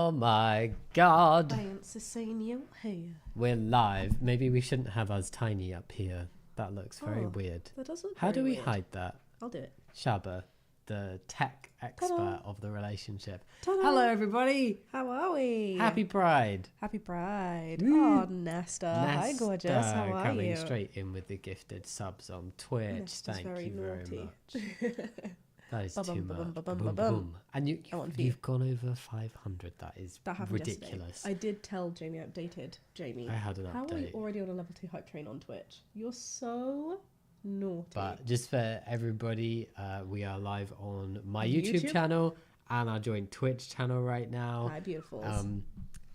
Oh my god. I ain't saying you here. We're live. Maybe we shouldn't have us tiny up here. That looks very weird. That does look How do very we weird. hide that? I'll do it. Shaba, the tech expert Ta-da. of the relationship. Ta-da. Hello, everybody. How are we? Happy Pride. Happy Pride. Woo. Oh, Nesta. Hi, gorgeous. How are coming you? straight in with the gifted subs on Twitch. Nesta's Thank very you naughty. very much. That is Ba-bum, too ba-bum, much. ba-bum, Boom, ba-bum. boom. And I want for you. you've gone over 500. That is That happened ridiculous. yesterday. I did tell Jamie, I updated Jamie. I had an How are you update. already on a level 2 hype train on Twitch? You're so naughty. But just for everybody, we are live on my YouTube channel and our joint Twitch channel right now. Hi, beautiful.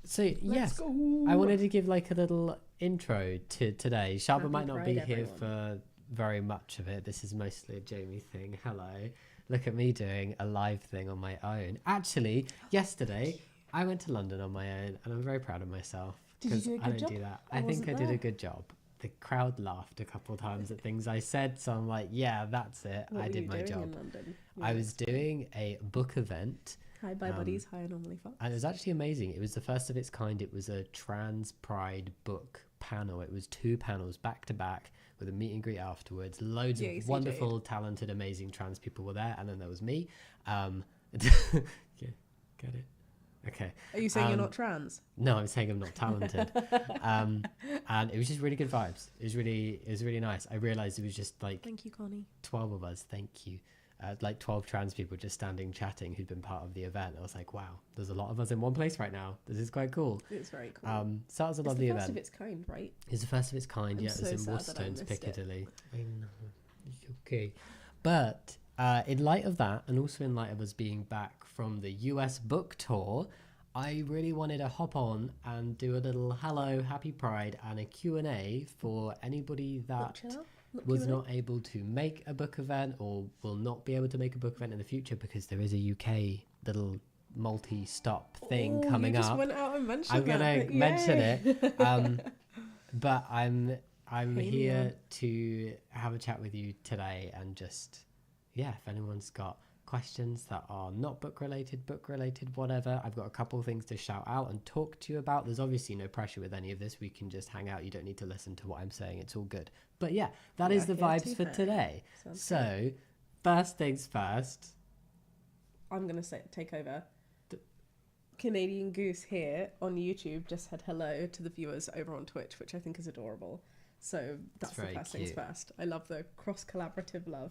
So Let's yes, go. I wanted to give like a little intro to today. Shaba Happy might not be Pride, here everyone. for very much of it. This is mostly a Jamie thing. Hello. Look at me doing a live thing on my own. Actually, yesterday I went to London on my own and I'm very proud of myself. Did you 'cause do a I good don't job? do that. I I think I wasn't did a there. good job. The crowd laughed a couple of times at things I said, so I'm like, yeah, that's it. What I were did you my doing job. in London? I was doing a book event. Hi, bye, buddies. Hi, Anomaly Fox. And it was actually amazing. It was the first of its kind. It was a trans pride book panel. It was 2 panels back to back with a meet and greet afterwards. Loads Yay, of CJ. wonderful, talented, amazing trans people were there. And then there was me. Yeah, get it? Okay. Are you saying you're not trans? No, I'm saying I'm not talented. And it was just really good vibes. It was really nice. I realized it was just like Thank you, Connie. 12 of us. Thank you. Like 12 trans people just standing chatting who'd been part of the event. I was like, wow, there's a lot of us in one place right now. This is quite cool. It's very cool. So that was a It's lovely the first event. of its kind, right? It's the first of its kind. I'm Yeah, it was so in sad that I Waterstones, missed it. Piccadilly. I know. It's okay. But in light of that, and also in light of us being back from the US book tour, I really wanted to hop on and do a little hello, happy Pride, and a Q&A for anybody that was not able to make a book event or will not be able to make a book event in the future, because there is a UK little multi-stop thing coming you just up. Went out and mentioned I'm gonna that. mention Yay. it, but I'm Hey, here Leon. to have a chat with you today, and just if anyone's got questions that are not book related, whatever, I've got a couple of things to shout out and talk to you about. There's obviously no pressure with any of this. We can just hang out. You don't need to listen to what I'm saying. It's all good. But yeah, that is the here vibes to for hang. today. Sounds So first things first. I'm going to take over. Canadian Goose here on YouTube just said hello to the viewers over on Twitch, which I think is adorable. So that's the very first things cute. first. I love the cross-collaborative love.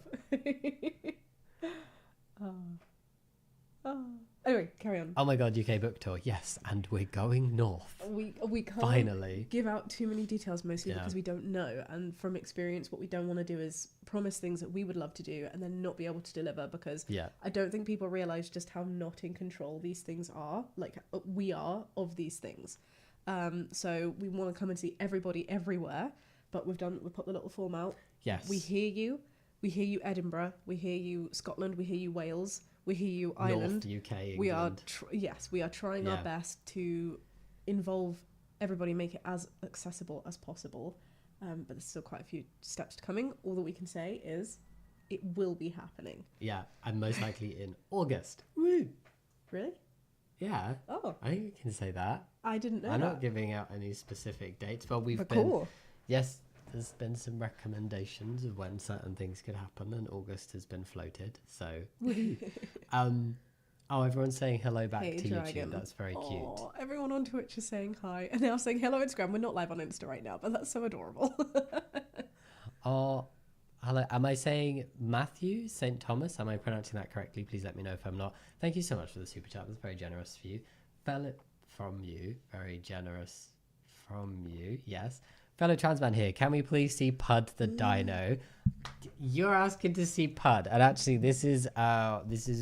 Anyway, carry on. Oh my god, UK book tour. Yes, and we're going north. We can't Finally. give out too many details, mostly Yeah. because we don't know. And from experience, what we don't want to do is promise things that we would love to do and then not be able to deliver, because Yeah. I don't think people realize just how not in control these things are. Like, we are of these things. So we want to come and see everybody everywhere, but we've put the little form out. Yes. We hear you. We hear you, Edinburgh. We hear you, Scotland. We hear you, Wales. We hear you, Ireland. North, UK, England. We are we are trying our Yeah. best to involve everybody, make it as accessible as possible, but there's still quite a few steps to coming. All that we can say is it will be happening. Yeah, and most likely in August. Woo! Really? Yeah, Oh, I think you can say that. I didn't know I'm that. not giving out any specific dates, but we've But been... cool. Yes, there's been some recommendations of when certain things could happen, and August has been floated, so... Oh, everyone's saying hello back Hey, to Dragon. YouTube. That's very cute. Aw, everyone on Twitch is saying hi, and now saying hello Instagram. We're not live on Insta right now, but that's so adorable. Oh, hello. Am I saying Matthew St. Thomas? Am I pronouncing that correctly? Please let me know if I'm not. Thank you so much for the super chat. That's very generous for you. From you. Very generous from you. Yes. Fellow trans man here. Can we please see Pud the Dino? You're asking to see Pud, and actually, this is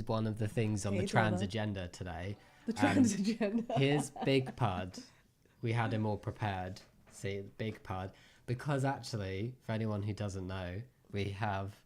one of the things on Hey, the trans Donna. agenda today. The trans agenda. Here's Big Pud. We had him all prepared. See, Big Pud. Because actually, for anyone who doesn't know, we have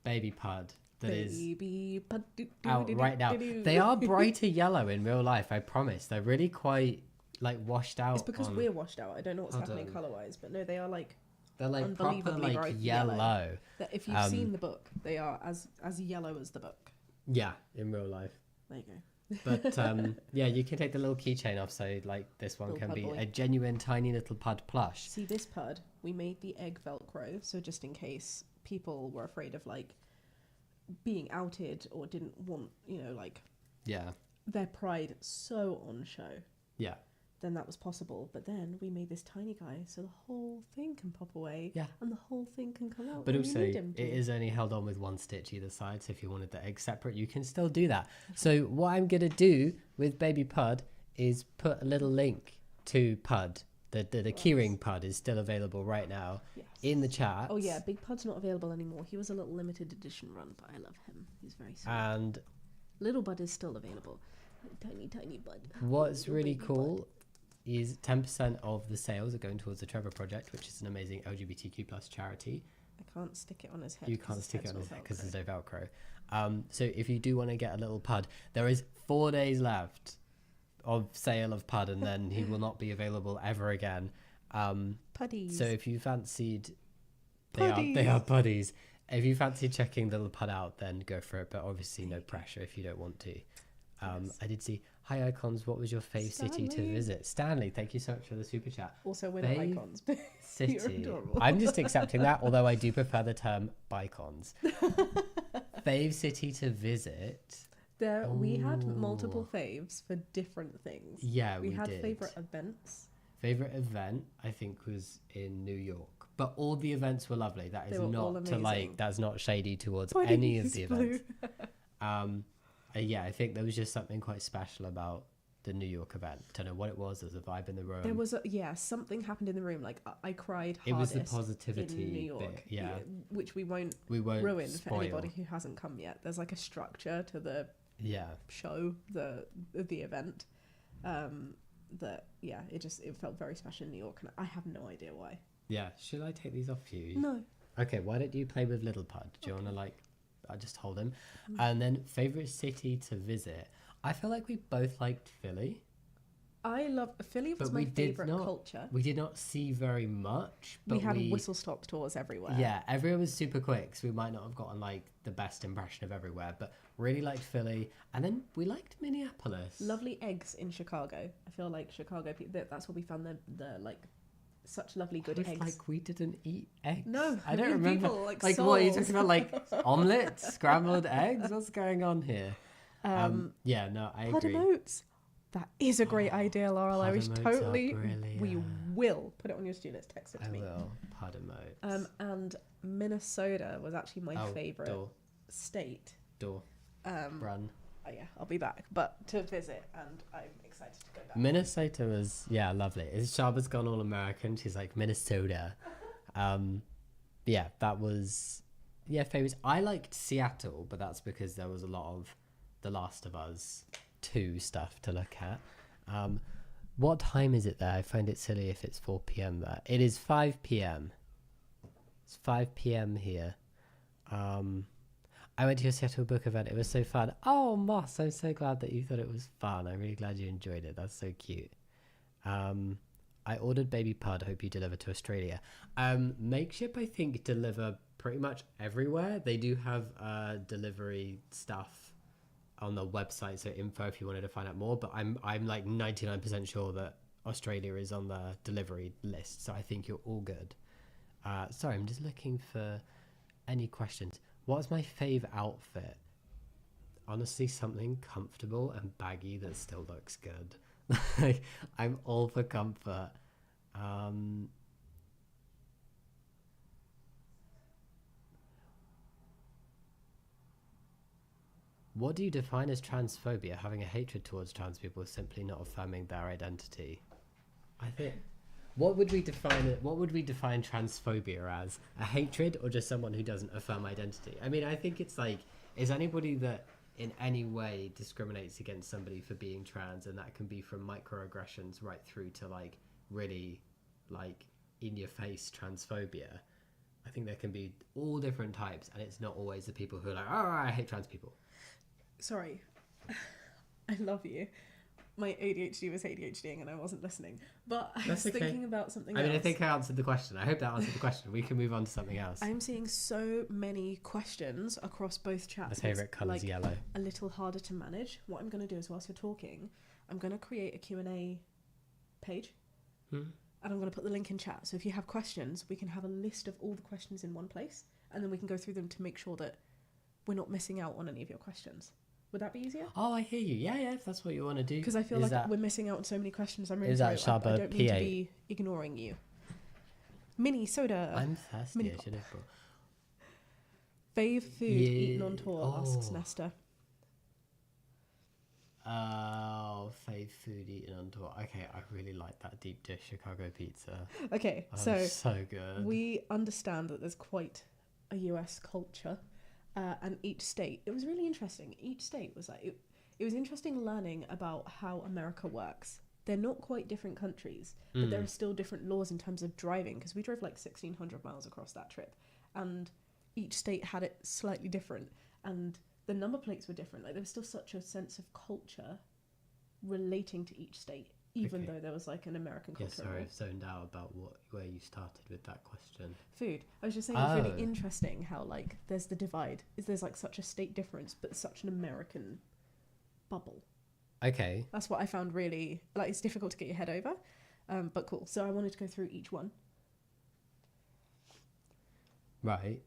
Baby Pud that is Baby pud, out right now. They are brighter yellow in real life, I promise. They're really quite like washed out. It's because we're washed out. I don't know what's Hold happening on. color-wise, but no, they are like They're like proper unbelievably like bright yellow. yellow. that if you've seen the book, they are as yellow as the book. Yeah, in real life. There you go. But yeah, you can take the little keychain off, so like this one Little can pud be boy. a genuine tiny little pud plush. See this pud? We made the egg Velcro, so just in case people were afraid of like being outed or didn't want, like Yeah, their pride so on show, yeah, then that was possible. But then we made this tiny guy, so the whole thing can pop away, yeah. and the whole thing can come out. But when you also, need him it to. is only held on with one stitch either side, so if you wanted the egg separate, you can still do that. So what I'm going to do with Baby Pud is put a little link to Pud. The keyring Pud is still available right now Yes. in the chat. Oh yeah, Big Pud's not available anymore. He was a little limited edition run, but I love him. He's very sweet. And Little Bud is still available. Tiny Bud. what's Little really baby cool Bud. is 10% of the sales are going towards the Trevor Project, which is an amazing LGBTQ plus charity. I can't stick it on his head. You 'cause can't his stick it head's on his all head because Velcro. there's no Velcro. So if you do want to get a little Pud, there is 4 days left of sale of Pud, and then he will not be available ever again. Puddies. So if you fancied, they are puddies. If you fancy checking the little Pud out, then go for it. But obviously, no pressure if you don't want to. Yes. I did see. Hi icons. What was your fave city to Stanley. visit? Stanley, thank you so much for the super chat. Also, we're not Fave icons. But City. adorable. I'm just accepting that, although I do prefer the term bicons. Fave city to visit. we had multiple Ooh. faves for different things. Yeah, we had did. favorite events. Favorite event, I think, was in New York, but all the events were lovely. That They is were all not to like. amazing. That's not shady towards Puddies any of the blue. events. Yeah, I think there was just something quite special about the New York event. Don't know what it was. There's a vibe in the room. There was something happened in the room. Like I cried It was hardest the positivity in New York, bit, yeah. which we won't spoil. ruin for anybody who hasn't come yet. There's like a structure to the Yeah, show, the event. It felt very special in New York, and I have no idea why. yeah. Should I take these off you? No. Okay, why don't you play with Little Pud? Do you want to like? I just hold him, and then favorite city to visit. I feel like we both liked Philly. I love Philly was But my we did favorite not- culture. We did not see very much, but We had whistle stop tours everywhere. Yeah, everywhere was super quick, so we might not have gotten like the best impression of everywhere, but really liked Philly, and then we liked Minneapolis. Lovely eggs in Chicago. I feel like Chicago people. That's what we found the like such lovely good I was eggs. like, we didn't eat eggs. No, I don't we remember. people, like what are you souls. talking about? Like omelets, scrambled eggs? What's going on here? Yeah, no, I agree. Pud emotes. That is a great idea, Laurel. I Pud was emotes are totally. brilliant. We will put it on your students. Text it to I me. will. Pud emotes. And Minnesota was actually my favorite Door, state. run. Oh yeah, I'll be back, but to visit, and I'm excited to go back. Minnesota was lovely. Shaba's gone all American. She's like Minnesota. Yeah, that was favorites. I liked Seattle, but that's because there was a lot of The Last of Us 2 stuff to look at. What time is it there? I find it silly if it's 4 p.m. there. It is 5 p.m. It's 5 p.m. here. I went to your Seattle book event. It was so fun. Oh, Moss, I'm so glad that you thought it was fun. I'm really glad you enjoyed it. That's so cute. I ordered Baby Pud. Hope you deliver to Australia. Makeship, I think, deliver pretty much everywhere. They do have delivery stuff on the website, so info if you wanted to find out more. But I'm like 99% sure that Australia is on the delivery list, so I think you're all good. Sorry, I'm just looking for any questions. What's my fave outfit? Honestly, something comfortable and baggy that still looks good. Like, I'm all for comfort. What do you define as transphobia? Having a hatred towards trans people, simply not affirming their identity. I think. What would we define transphobia as? A hatred or just someone who doesn't affirm identity? I mean, I think it's like, is anybody that in any way discriminates against somebody for being trans, and that can be from microaggressions right through to like really like in your face transphobia. I think there can be all different types, and it's not always the people who are like, oh, I hate trans people. Sorry, I love you. my ADHD was ADHDing and I wasn't listening. But I That's was okay. thinking about something I else. mean, I think I answered the question. I hope that answered the question. We can move on to something else. I'm seeing so many questions across both chats. The favourite colour is yellow. A little harder to manage. What I'm going to do is, whilst you're talking, I'm going to create a Q&A page. And I'm going to put the link in chat. So if you have questions, we can have a list of all the questions in one place. And then we can go through them to make sure that we're not missing out on any of your questions. Would that be easier? Oh, I hear you. Yeah, if that's what you want to do. Because I feel like we're missing out on so many questions. I'm really is sorry. that Sharper I don't mean to P8? be ignoring you. Mini soda. I'm thirsty. Mini I should have brought... Fave food eaten on tour, asks Nesta. Oh, fave food eaten on tour. Okay, I really like that deep dish Chicago pizza. Okay, so good. We understand that there's quite a US culture, and each state, it was really interesting. Each state was like, it was interesting learning about how America works. They're not quite different countries, but there are still different laws in terms of driving, because we drove like 1,600 miles across that trip, and each state had it slightly different, and the number plates were different. Like there was still such a sense of culture relating to each state, even though there was like an American culture. Yeah, sorry, I've zoned out about where you started with that question. Food. I was just saying it's really interesting how like there's the divide. There's like such a state difference, but such an American bubble. Okay. That's what I found really, like, it's difficult to get your head over, but cool. So I wanted to go through each one. Right.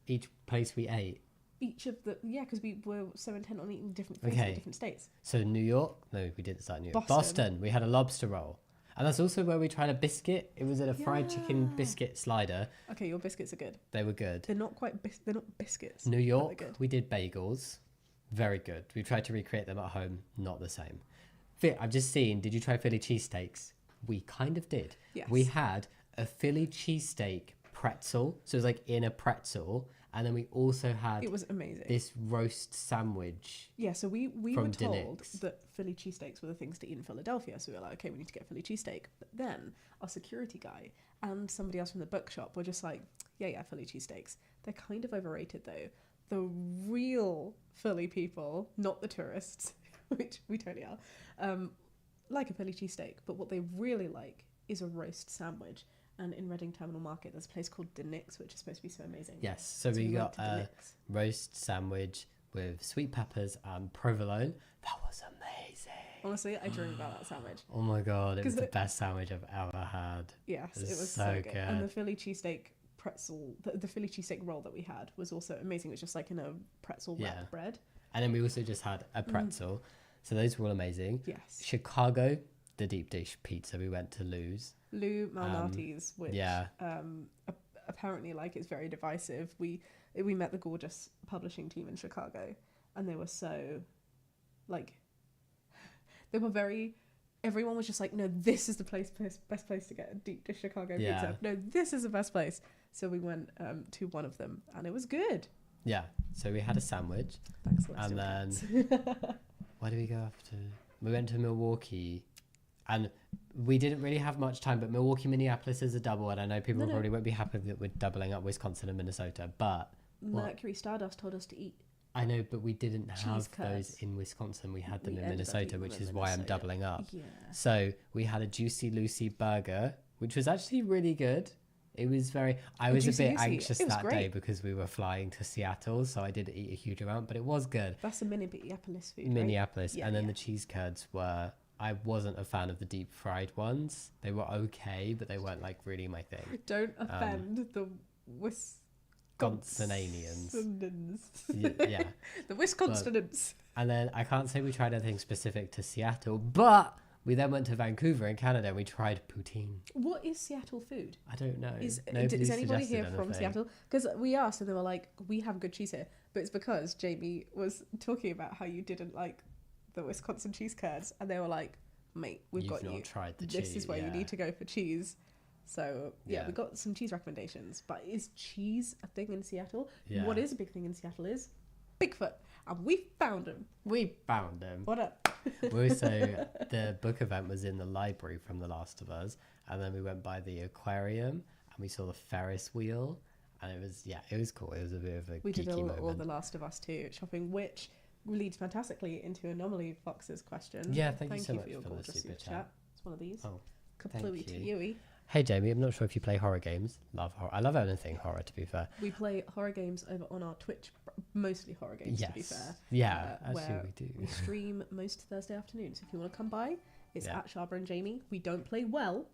Each place we ate. Each of the, because we were so intent on eating different things in different states. So New York? No, we didn't start in New York. Boston. We had a lobster roll. And that's also where we tried a biscuit. It was at a fried chicken biscuit slider. Okay, your biscuits are good. They were good. They're not quite, they're not biscuits. New York, we did bagels. Very good. We tried to recreate them at home. Not the same. I've just seen, did you try Philly cheesesteaks? We kind of did. Yes. We had a Philly cheesesteak pretzel. So it was like in a pretzel. And then we also had... It was amazing. This roast sandwich. Yeah, so we were told Denny's. that Philly cheesesteaks were the things to eat in Philadelphia. So we were like, okay, we need to get Philly cheesesteak. But then our security guy and somebody else from the bookshop were just like, yeah, Philly cheesesteaks. They're kind of overrated though. The real Philly people, not the tourists, which we totally are, like a Philly cheesesteak. But what they really like is a roast sandwich. And in Reading Terminal Market, there's a place called Denny's, which is supposed to be so amazing. Yes, so we got a roast sandwich with sweet peppers and provolone. That was amazing. Honestly, I dream about that sandwich. Oh my god, it was the best sandwich I've ever had. Yes, it was so good. And the Philly cheesesteak pretzel, the Philly cheesesteak roll that we had was also amazing. It was just like in a pretzel wrapped bread. And then we also just had a pretzel. So those were all amazing. Yes. Chicago, the deep dish pizza, we went to Lou's. Lou Malnati's, which apparently like it's very divisive. We met the gorgeous publishing team in Chicago, and they were so like they were very. Everyone was just like, no, this is the best place to get a deep dish Chicago pizza. No, this is the best place. So we went to one of them, and it was good. Yeah. So we had a sandwich, and then where did we go after? We went to Milwaukee. And we didn't really have much time, but Milwaukee, Minneapolis is a double, and I know people probably won't be happy that we're doubling up Wisconsin and Minnesota, but... Mercury Stardust told us to eat. I know, but we didn't have those in Wisconsin. We had them in Minnesota, which is why I'm doubling up. Yeah. So we had a Juicy Lucy burger, which was actually really good. It was very... I was a bit anxious that day because we were flying to Seattle, so I didn't eat a huge amount, but it was good. That's a Minneapolis food, Minneapolis. Right? And then the cheese curds were... I wasn't a fan of the deep fried ones. They were okay, but they weren't like really my thing. Don't offend the Wisconsinians. Yeah. The Wisconsinians. And then I can't say we tried anything specific to Seattle, but we then went to Vancouver in Canada and we tried poutine. What is Seattle food? I don't know. Is anybody here from Seattle? Because we asked and they were like, we have good cheese here. But it's because Jamie was talking about how you didn't like the Wisconsin cheese curds, and they were like, mate, we've got you. Tried the this cheese, is where you need to go for cheese. So we got some cheese recommendations. But is cheese a thing in Seattle? What is a big thing in Seattle is Bigfoot, and we found him. What up? Also, the book event was in the library from The Last of Us, and then we went by the aquarium and we saw the Ferris wheel, and it was cool. It was a bit of a we did geeky all moment. The Last of Us 2 shopping, which leads fantastically into Anomaly Fox's question. Yeah, thank you so for much your for the gorgeous super super chat. It's one of these. Oh, Kaplooey to you. you. Hey Jamie, I'm not sure if you play horror games. Love horror. I love anything horror, to be fair. We play horror games over on our Twitch, mostly horror games, to be fair. Yeah, actually where we do. We stream most Thursday afternoons. If you want to come by, it's Yeah. at Sharper and Jamie. We don't play well,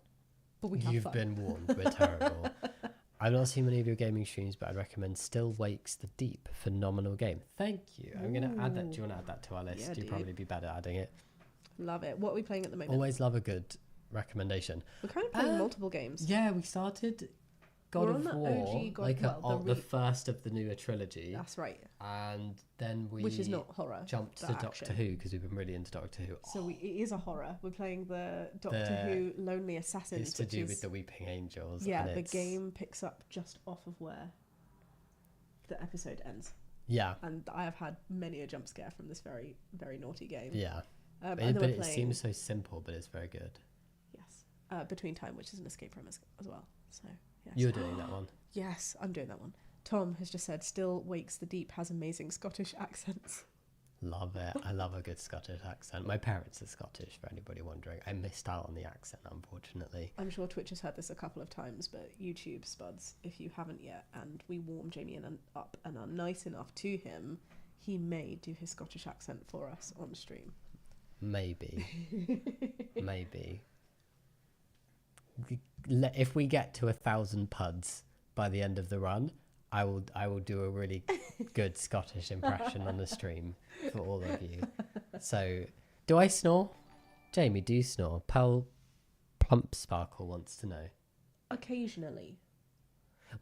but we have You've fun. been warned. We're terrible. I've not seen many of your gaming streams, but I'd recommend Still Wakes the Deep. Phenomenal game. Thank you. I'm going to add that. Do you want to add that to our list? Yeah, You'd probably be better at adding it. Love it. What are we playing at the moment? Always love a good recommendation. We're kind of playing multiple games. Yeah, we started God We're of on the War, OG God- like well, the first of the newer trilogy, That's right. and then we Which is not horror. jumped to but Doctor action. Who because we've been really into Doctor Who. So it is a horror. We're playing the Doctor Who Lonely Assassins. It's to which do is, with the Weeping Angels. Yeah, and the it's- game picks up just off of where the episode ends. Yeah, And I have had many a jump scare from this very, very naughty game. yeah. And But then we're it playing, seems so simple, but it's very good. yes, Between Time, which is an escape room as well. So yes. You're doing that one. Yes, I'm doing that one. Tom has just said, Still Wakes the Deep has amazing Scottish accents. Love it. I love a good Scottish accent. My parents are Scottish, for anybody wondering. I missed out on the accent, unfortunately. I'm sure Twitch has heard this a couple of times, but YouTube spuds, if you haven't yet, and we warm Jamie up and are nice enough to him, he may do his Scottish accent for us on stream. Maybe. Maybe. If we get to 1,000 puds by the end of the run, I will do a really good Scottish impression on the stream for all of you. So, do I snore? Jamie, do you snore? Plump Sparkle wants to know. Occasionally.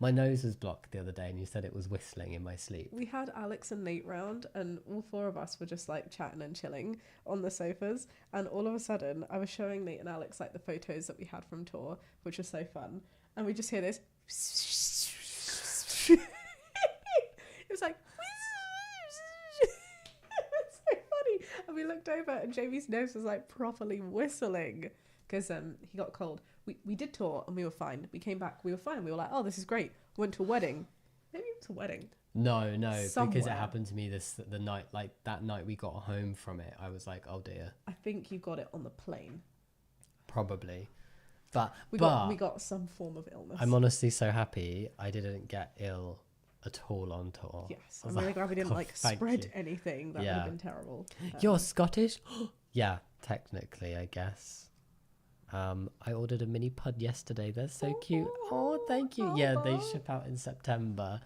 My nose was blocked the other day and you said it was whistling in my sleep. We had Alex and Nate round, and all four of us were just like chatting and chilling on the sofas. And all of a sudden, I was showing Nate and Alex like the photos that we had from tour, which was so fun. And we just hear this. It was like. It was so funny. And we looked over, and Jamie's nose was like properly whistling because he got cold. We did tour and we were fine. We came back, we were fine. We were like, oh, this is great. Went to a wedding. Maybe it was a wedding. No, because it Somewhere. happened to me the night, like that night we got home from it. I was like, oh dear, I think you got it on the plane. probably. But We got some form of illness. I'm honestly so happy I didn't get ill at all on tour. Yes, I I'm was really glad we didn't "Oh, like thank spread you." anything. That would Yeah. have been terrible. You're Scottish? Yeah, technically, I guess. I ordered a mini pud yesterday. They're so cute. Oh, thank you. Yeah, they ship out in September.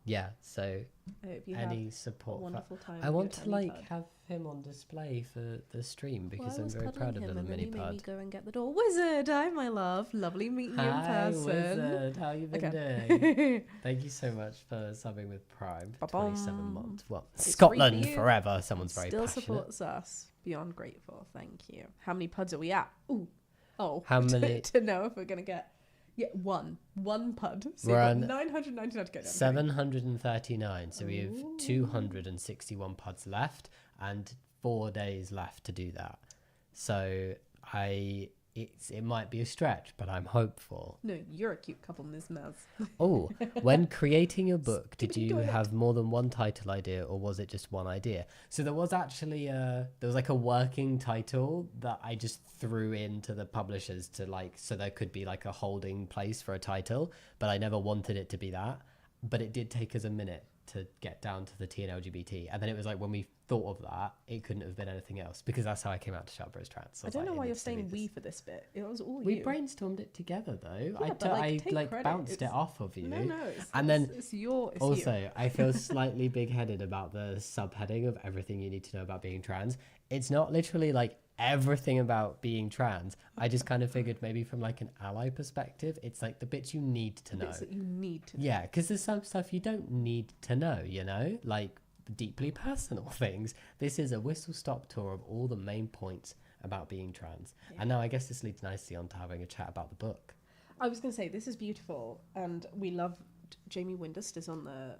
Yeah, so I hope you any have support. a wonderful time. I with want your to tiny like pud. have him on display for the stream because Well, I I'm was very cuddling proud of him little and then mini you made me pud. go and get the door. Wizard, hi my love. Lovely meeting you in Hi, person. Wizard. How you been Okay. doing? Thank you so much for subbing with Prime. For 27 Ba-bum. months. Well, It's free Scotland for you. forever. Someone's very Still passionate. supports us. Beyond grateful. Thank you. How many puds are we at? Ooh. Oh. How many- to know if we're gonna get. Yeah, one pud. So We're we've got on 999 to go down. 739. So we have 261 puds left and 4 days left to do that. So it might be a stretch, but I'm hopeful. No, you're a cute couple, Ms. Maz. Oh, when creating your book, did Skippity you toilet. have more than one title idea or was it just one idea? So there was actually there was like a working title that I just threw into the publishers to like, so there could be like a holding place for a title, but I never wanted it to be that. But it did take us a minute to get down to the T and LGBT. And then it was like, when we thought of that, it couldn't have been anything else because that's how I came out to Sharper as Trans. I don't know why you're saying we for this bit. It was all We you. brainstormed it together though. Yeah, but, I take credit. bounced it It's- off of you. No, And then it's your. It's also, you. I feel slightly big-headed about the subheading of everything you need to know about being trans. It's not literally like everything about being trans. I just kind of figured maybe from like an ally perspective, it's like the bits you need to know. Bits that you need to know. Yeah, because there's some stuff you don't need to know, you know, like deeply personal things. This is a whistle-stop tour of all the main points about being trans. Yeah. And now I guess this leads nicely on to having a chat about the book. I was going to say, this is beautiful, and we love Jamie Windust is on the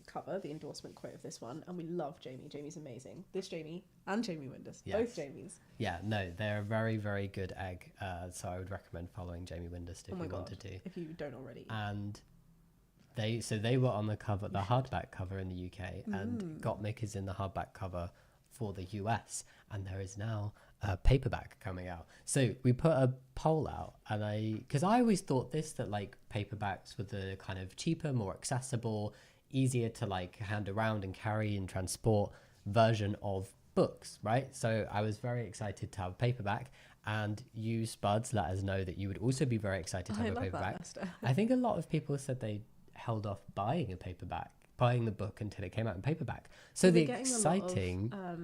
cover, the endorsement quote of this one, and we love Jamie. Jamie's amazing. This Jamie and Jamie Windust, Yes. both Jamies. Yeah, no, they're a very, very good egg. So I would recommend following Jamie Windust if Oh my you God, wanted to. if you don't already. And They were on the cover, the hardback cover in the UK, and Gottmik is in the hardback cover for the US, and there is now a paperback coming out. So we put a poll out, and because I always thought that like paperbacks were the kind of cheaper, more accessible, easier to like hand around and carry and transport version of books, right? So I was very excited to have a paperback, and you, Spuds, let us know that you would also be very excited to have a paperback. I think a lot of people said they held off buying the book until it came out in paperback. So the exciting a lot of,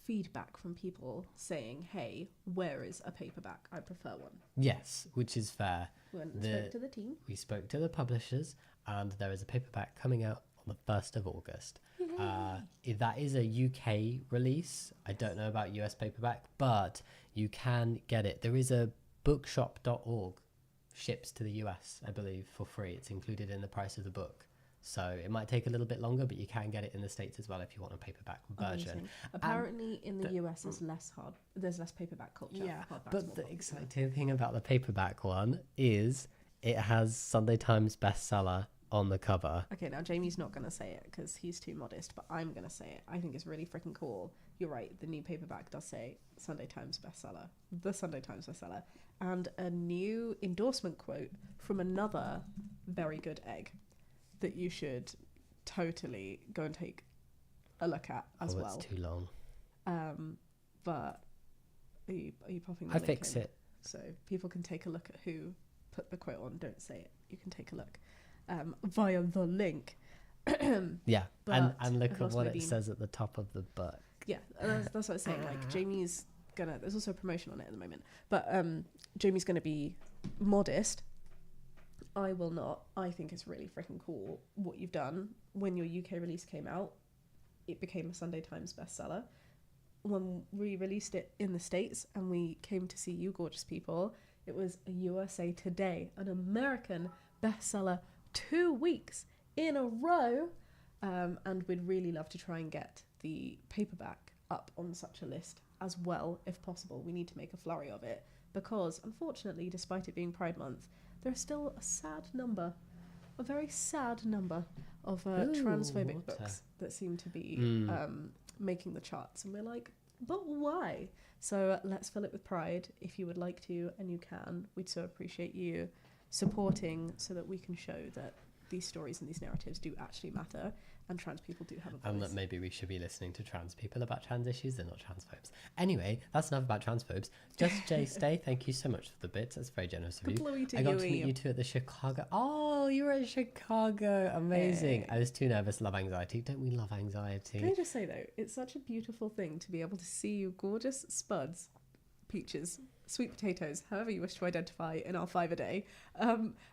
feedback from people saying, hey, where is a paperback? I prefer one. Yes, which is fair. We spoke to the team. We spoke to the publishers, and there is a paperback coming out on the 1st of August. That is a UK release. I don't know about US paperback, but you can get it. There is a bookshop.org ships to the US, I believe, for free. It's included in the price of the book. So it might take a little bit longer, but you can get it in the States as well if you want a paperback version. Amazing. Apparently in the US there's less paperback culture. Yeah, but the exciting thing about the paperback one is it has Sunday Times bestseller on the cover. Okay, now Jamie's not going to say it because he's too modest, but I'm going to say it. I think it's really freaking cool. You're right, the new paperback does say Sunday Times bestseller, the Sunday Times bestseller, and a new endorsement quote from another very good egg that you should totally go and take a look at as well. It's too long. But are you popping the I link fix in? it. So people can take a look at who put the quote on. Don't say it. You can take a look via the link. Yeah, and look at what it says at the top of the book. Yeah, that's what I was saying. Like Jamie's gonna. There's also a promotion on it at the moment, but Jamie's gonna be modest. I will not. I think it's really freaking cool what you've done. When your UK release came out, it became a Sunday Times bestseller. When we released it in the States and we came to see you gorgeous people, it was a USA Today, an American bestseller 2 weeks in a row. And we'd really love to try and get the paperback up on such a list as well, if possible. We need to make a flurry of it because, unfortunately, despite it being Pride Month, there's still a very sad number of transphobic books that seem to be making the charts. And we're like, but why? So let's fill it with pride if you would like to, and you can. We'd so appreciate you supporting so that we can show that these stories and these narratives do actually matter and trans people do have a voice. And that maybe we should be listening to trans people about trans issues. They're not transphobes. Anyway, that's enough about transphobes. Just Jay Stay, thank you so much for the bits. That's very generous of you. I got to meet you two at the Chicago. Oh, you were at Chicago. Amazing. Hey. I was too nervous. Love anxiety. Don't we love anxiety? Can I just say, though, it's such a beautiful thing to be able to see you gorgeous spuds, peaches, sweet potatoes, however you wish to identify in our 5 a day,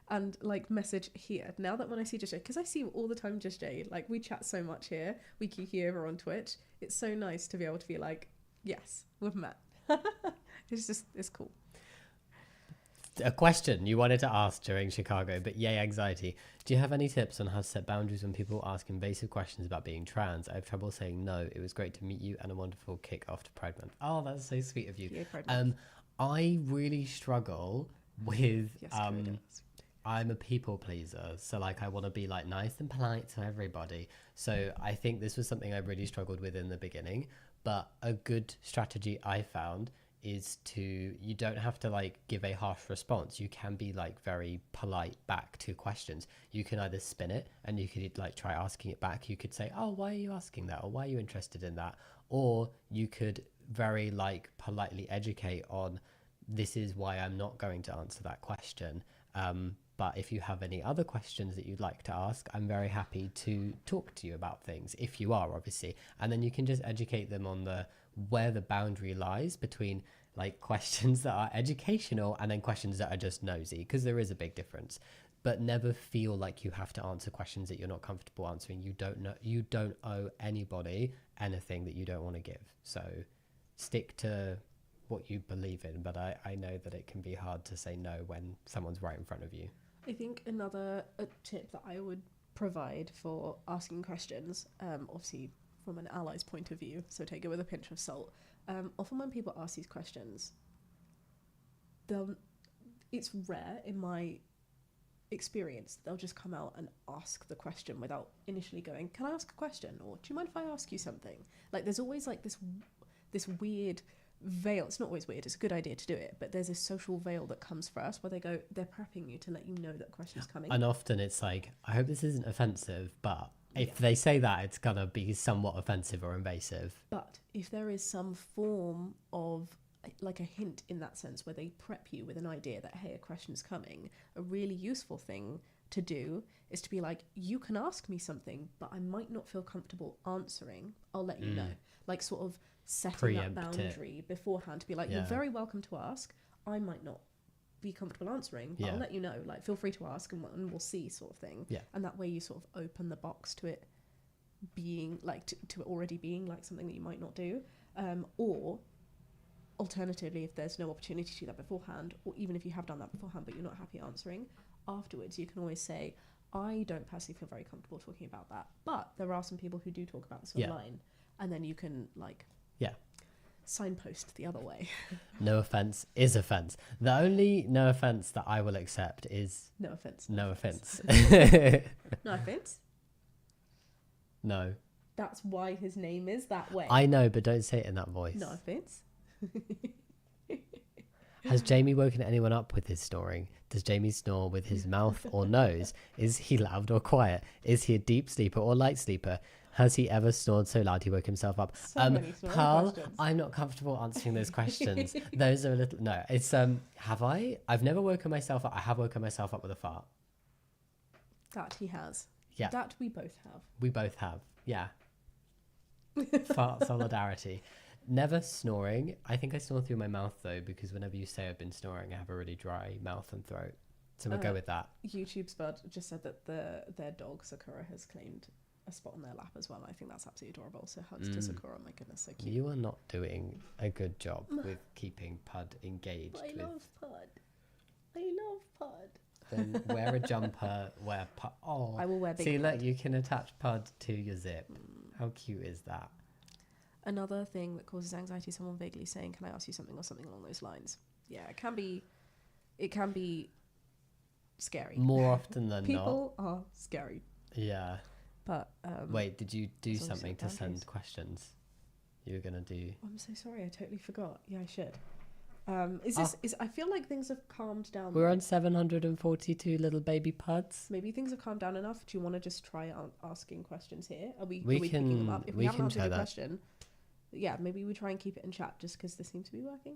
and like message here. Now that when I see Just Jay, because I see you all the time, Just Jay, like we chat so much here, we kiki over on Twitch. It's so nice to be able to be like, yes, we've met. It's cool. A question you wanted to ask during Chicago, but yay anxiety. Do you have any tips on how to set boundaries when people ask invasive questions about being trans? I have trouble saying no. It was great to meet you and a wonderful kick off to Pride Month. Oh, that's so sweet of you. Yeah, Pride Month. I really struggle with I'm a people pleaser, so like I want to be like nice and polite to everybody. So I think this was something I really struggled with in the beginning, but a good strategy I found is you don't have to like give a harsh response. You can be like very polite back to questions. You can either spin it and you could like try asking it back. You could say, oh, why are you asking that? Or why are you interested in that? Or you could very like politely educate on, this is why I'm not going to answer that question. But if you have any other questions that you'd like to ask, I'm very happy to talk to you about things, if you are, obviously. And then you can just educate them on where the boundary lies between like questions that are educational and then questions that are just nosy, because there is a big difference. But never feel like you have to answer questions that you're not comfortable answering. You don't owe anybody anything that you don't want to give. So stick to what you believe in, but I know that it can be hard to say no when someone's right in front of you. I think another tip that I would provide for asking questions, obviously from an ally's point of view, so take it with a pinch of salt. Often when people ask these questions, it's rare in my experience, they'll just come out and ask the question without initially going, can I ask a question? Or do you mind if I ask you something? Like, there's always like this weird veil. It's not always weird, it's a good idea to do it, but there's a social veil that comes first where they're prepping you to let you know that question's coming. And often it's like, I hope this isn't offensive, but if they say that, it's gonna be somewhat offensive or invasive. But if there is some form of like a hint in that sense where they prep you with an idea that, hey, a question's coming, a really useful thing to do is to be like, you can ask me something, but I might not feel comfortable answering. I'll let you know. Like, sort of setting that boundary beforehand to be like, you're very welcome to ask. I might not be comfortable answering, but I'll let you know. Like, feel free to ask and we'll see, sort of thing. Yeah. And that way you sort of open the box to it being like, to it already being like something that you might not do. Or alternatively, if there's no opportunity to do that beforehand, or even if you have done that beforehand but you're not happy answering, afterwards you can always say, I don't personally feel very comfortable talking about that, but there are some people who do talk about this online. And then you can like signpost the other way. No offense is offense. The only no offense that I will accept is no offense. No offense. No offense. No. That's why his name is that way. I know, but don't say it in that voice. No offense. Has Jamie woken anyone up with his snoring? Does Jamie snore with his mouth or nose? Is he loud or quiet? Is he a deep sleeper or light sleeper? Has he ever snored so loud he woke himself up? Pearl, I'm not comfortable answering those questions. Those are a little... No, it's... Have I? I've never woken myself up. I have woken myself up with a fart. That he has. Yeah. That we both have. We both have. Yeah. Fart solidarity. Never snoring. I think I snore through my mouth though, because whenever you say I've been snoring, I have a really dry mouth and throat. So we'll go with that. YouTube's bud just said that their dog Sakura has claimed a spot on their lap as well. I think that's absolutely adorable. So hugs to Sakura. My goodness, so cute. You are not doing a good job with keeping Pud engaged. I love Pud. I love Pud. Then wear a jumper, wear Pud. Oh, I will wear big see, Pud. look, you can attach Pud to your zip. How cute is that? Another thing that causes anxiety, someone vaguely saying, can I ask you something, or something along those lines. Yeah, it can be scary. More often than People are scary. Yeah. But wait, did you do as long as something you to have send boundaries. questions? You were gonna do. I'm so sorry, I totally forgot. Yeah, I should. I feel like things have calmed down. We're on 742 little baby Puds. Maybe things have calmed down enough. Do you want to just try asking questions here? Are we We picking them up? If we haven't can answered try your that. question, yeah, maybe we try and keep it in chat just because this seems to be working.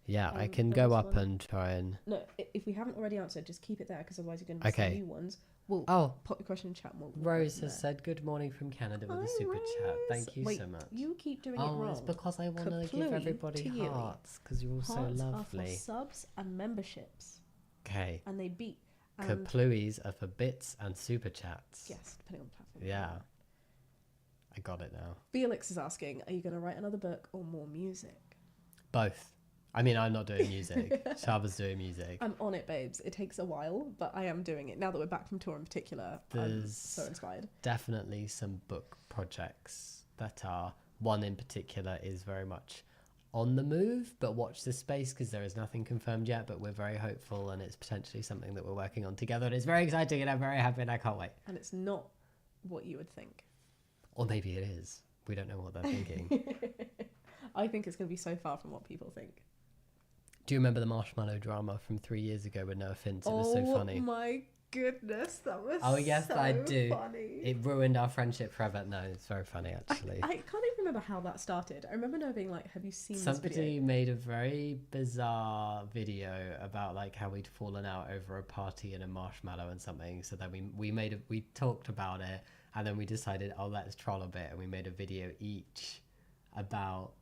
Yeah, I can there go was up one. and try and. No, if we haven't already answered, just keep it there because otherwise you're going to miss Okay. the new ones. We'll pop your question in chat. And we'll Rose go has from said good morning from Canada with Hi, a super chat. Rose. Thank you Wait, so much. You keep doing it Oh, wrong. it's because I want to give Kaplooey everybody to you. hearts because you're all so Hearts are for lovely. subs and memberships, Okay. and they beat. And Kaplooies are for bits and super chats. yes, depending on the platform. Yeah. I got it now. Felix is asking, are you going to write another book or more music? Both. I mean, I'm not doing music. Shaba's doing music. I'm on it, babes. It takes a while, but I am doing it. Now that we're back from tour in particular, I'm There's so inspired. definitely some book projects that are... One in particular is very much on the move, but watch this space because there is nothing confirmed yet, but we're very hopeful and it's potentially something that we're working on together and it's very exciting and I'm very happy and I can't wait. And it's not what you would think. Or maybe it is. We don't know what they're thinking. I think it's going to be so far from what people think. Do you remember the marshmallow drama from 3 years ago with No Offense? It was so funny. Oh my goodness, that was Oh yes, so I do. funny. It ruined our friendship forever. No, it's very funny actually. I can't even remember how that started. I remember Noah being like, have you seen this Somebody video? made a very bizarre video about like how we'd fallen out over a party and a marshmallow and something. So then we talked about it and then we decided, oh, let's troll a bit, and we made a video each about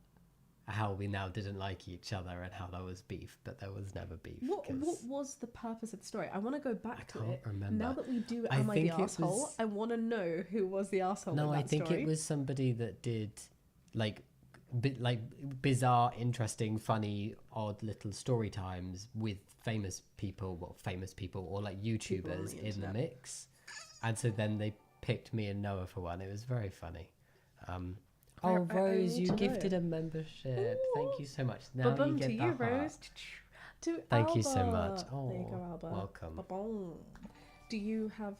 how we now didn't like each other and how there was beef, but there was never beef. What was the purpose of the story? I want to go back to it. Remember. Now that we do I Am I the think it Asshole, was- I want to know who was the asshole No, in I that think story. it was somebody that did like bizarre, interesting, funny, odd little story times with famous people or like YouTubers in the mix, and so then they picked me and Noah for one. It was very funny. Oh, I Rose, need you to know. gifted a membership. Thank you so much. Now Ba-bum you get to the you, heart. Rose. To Thank you so much. Alba. Oh, There you go, Alba. welcome. Ba-boom. Do you have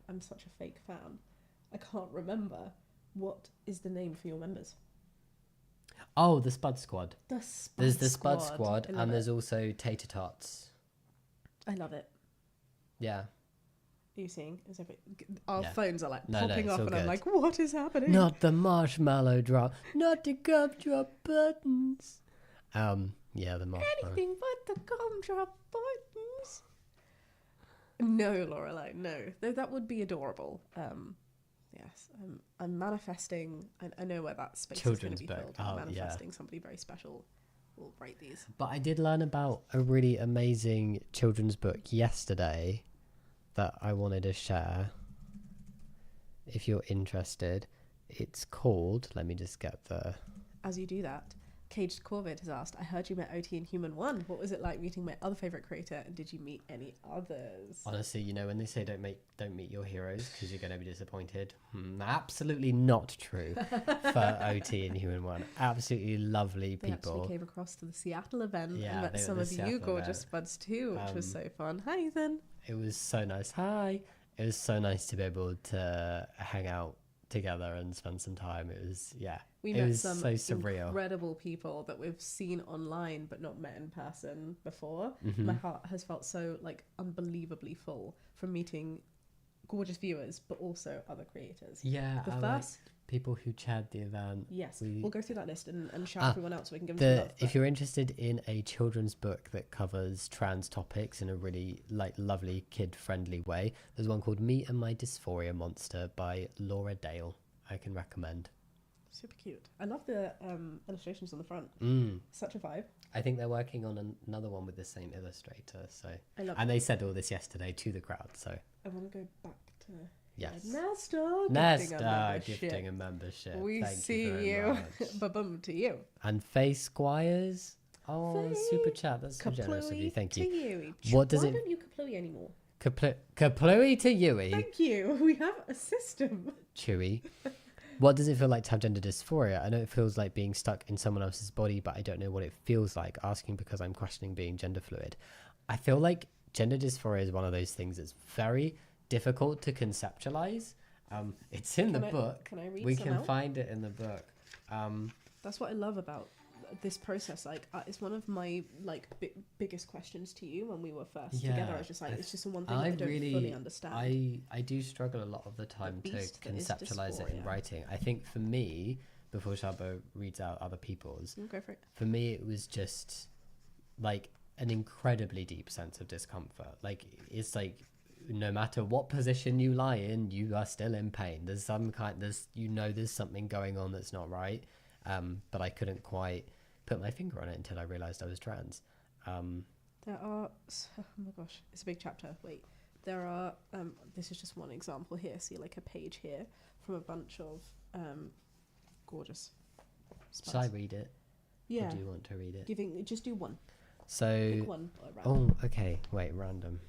I'm such a fake fan. I can't remember. What is the name for your members? Oh, the Spud Squad. The Spud There's the Squad. Spud Squad, I love and it. there's also Tater Tots. I love it. Yeah. Are you seeing? Our Yeah. phones are like No, popping it's off, all and I'm good. like, what is happening? Not the marshmallow drop. Not the gumdrop buttons. Yeah, the marshmallow. Anything but the gumdrop buttons. No, Lorelai, no. Though that would be adorable. Yes, I'm manifesting. I know where that space Children's is going to book. be filled. I'm Oh, yeah. manifesting somebody very special will write these. But I did learn about a really amazing children's book yesterday that I wanted to share. If you're interested, it's called, let me just get the... As you do that, Caged Corvid has asked, I heard you met OT in Human 1. What was it like meeting my other favourite creator, and did you meet any others? Honestly, you know, when they say don't meet your heroes because you're going to be disappointed, absolutely not true for OT and Human One. Absolutely lovely They people. actually came across to the Seattle event Yeah, and met they were some at of the you Seattle gorgeous event. buds too, which was so fun. Hi, Ethan. It was so nice. Hi. It was so nice to be able to hang out together and spend some time. It was, yeah. We it met was some so surreal. incredible people that we've seen online but not met in person before. Mm-hmm. My heart has felt so like unbelievably full from meeting gorgeous viewers but also other creators. Yeah. The I first, like people who chaired the event. yes, We- we'll go through that list and shout everyone out so we can give them some love. If you're interested in a children's book that covers trans topics in a really like lovely kid friendly way, there's one called Me and My Dysphoria Monster by Laura Dale. I can recommend. Super cute. I love the illustrations on the front. Such a vibe. I think they're working on another one with the same illustrator. So, I love and they said all this yesterday to the crowd. So I want to go back to yes, Nesta gifting a membership. We Thank see you. Very much. Ba-bum to you. And Faye Squires. Oh, Faye, super chat. That's so generous of you. Thank you. you. What does Why it- don't you kaplooey anymore? Kaplooey to Yui. Thank you. We have a system. Chewy. What does it feel like to have gender dysphoria? I know it feels like being stuck in someone else's body, but I don't know what it feels like. Asking because I'm questioning being gender fluid. I feel like gender dysphoria is one of those things that's very difficult to conceptualize. It's in the book. Can I read We some can out? find it in the book. That's what I love about this process. Like, it's one of my like biggest questions to you when we were first together. I was just like, it's just the one thing that I don't fully understand. I do struggle a lot of the time to beast that is conceptualize it in dysphoria. writing. I think for me, before Shabo reads out other people's, Go for it. for me it was just like an incredibly deep sense of discomfort. Like it's like no matter what position you lie in, you are still in pain. There's there's something going on that's not right. But I couldn't quite put my finger on it until I realized I was trans. There are, oh my gosh, it's a big chapter. Wait, there are, this is just one example here. See like a page here from a bunch of gorgeous Shall I spies. read it? Yeah. Or do you want to read it? Just do one. So, Pick one. At random. oh, okay. Wait, random.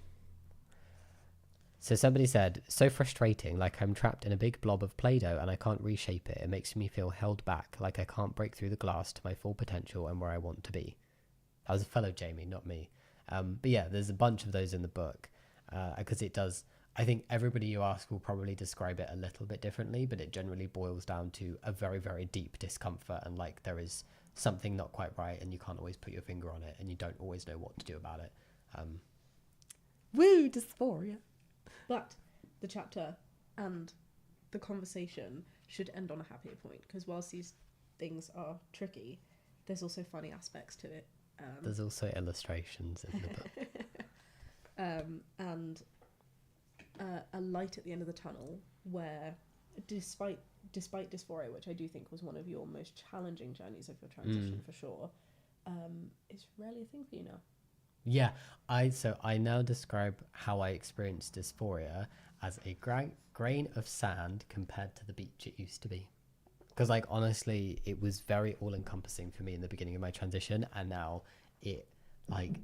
So somebody said, so frustrating, like I'm trapped in a big blob of Play-Doh and I can't reshape it. It makes me feel held back, like I can't break through the glass to my full potential and where I want to be. That was a fellow Jamie, not me. But yeah, there's a bunch of those in the book because it does. I think everybody you ask will probably describe it a little bit differently, but it generally boils down to a very, very deep discomfort and like there is something not quite right and you can't always put your finger on it and you don't always know what to do about it. Woo, dysphoria. But the chapter and the conversation should end on a happier point because whilst these things are tricky, there's also funny aspects to it. There's also illustrations in the book. And a light at the end of the tunnel where despite dysphoria, which I do think was one of your most challenging journeys of your transition for sure, it's rarely a thing for you now. Yeah, I now describe how I experienced dysphoria as a grain of sand compared to the beach it used to be. Because like honestly, it was very all-encompassing for me in the beginning of my transition, and now it like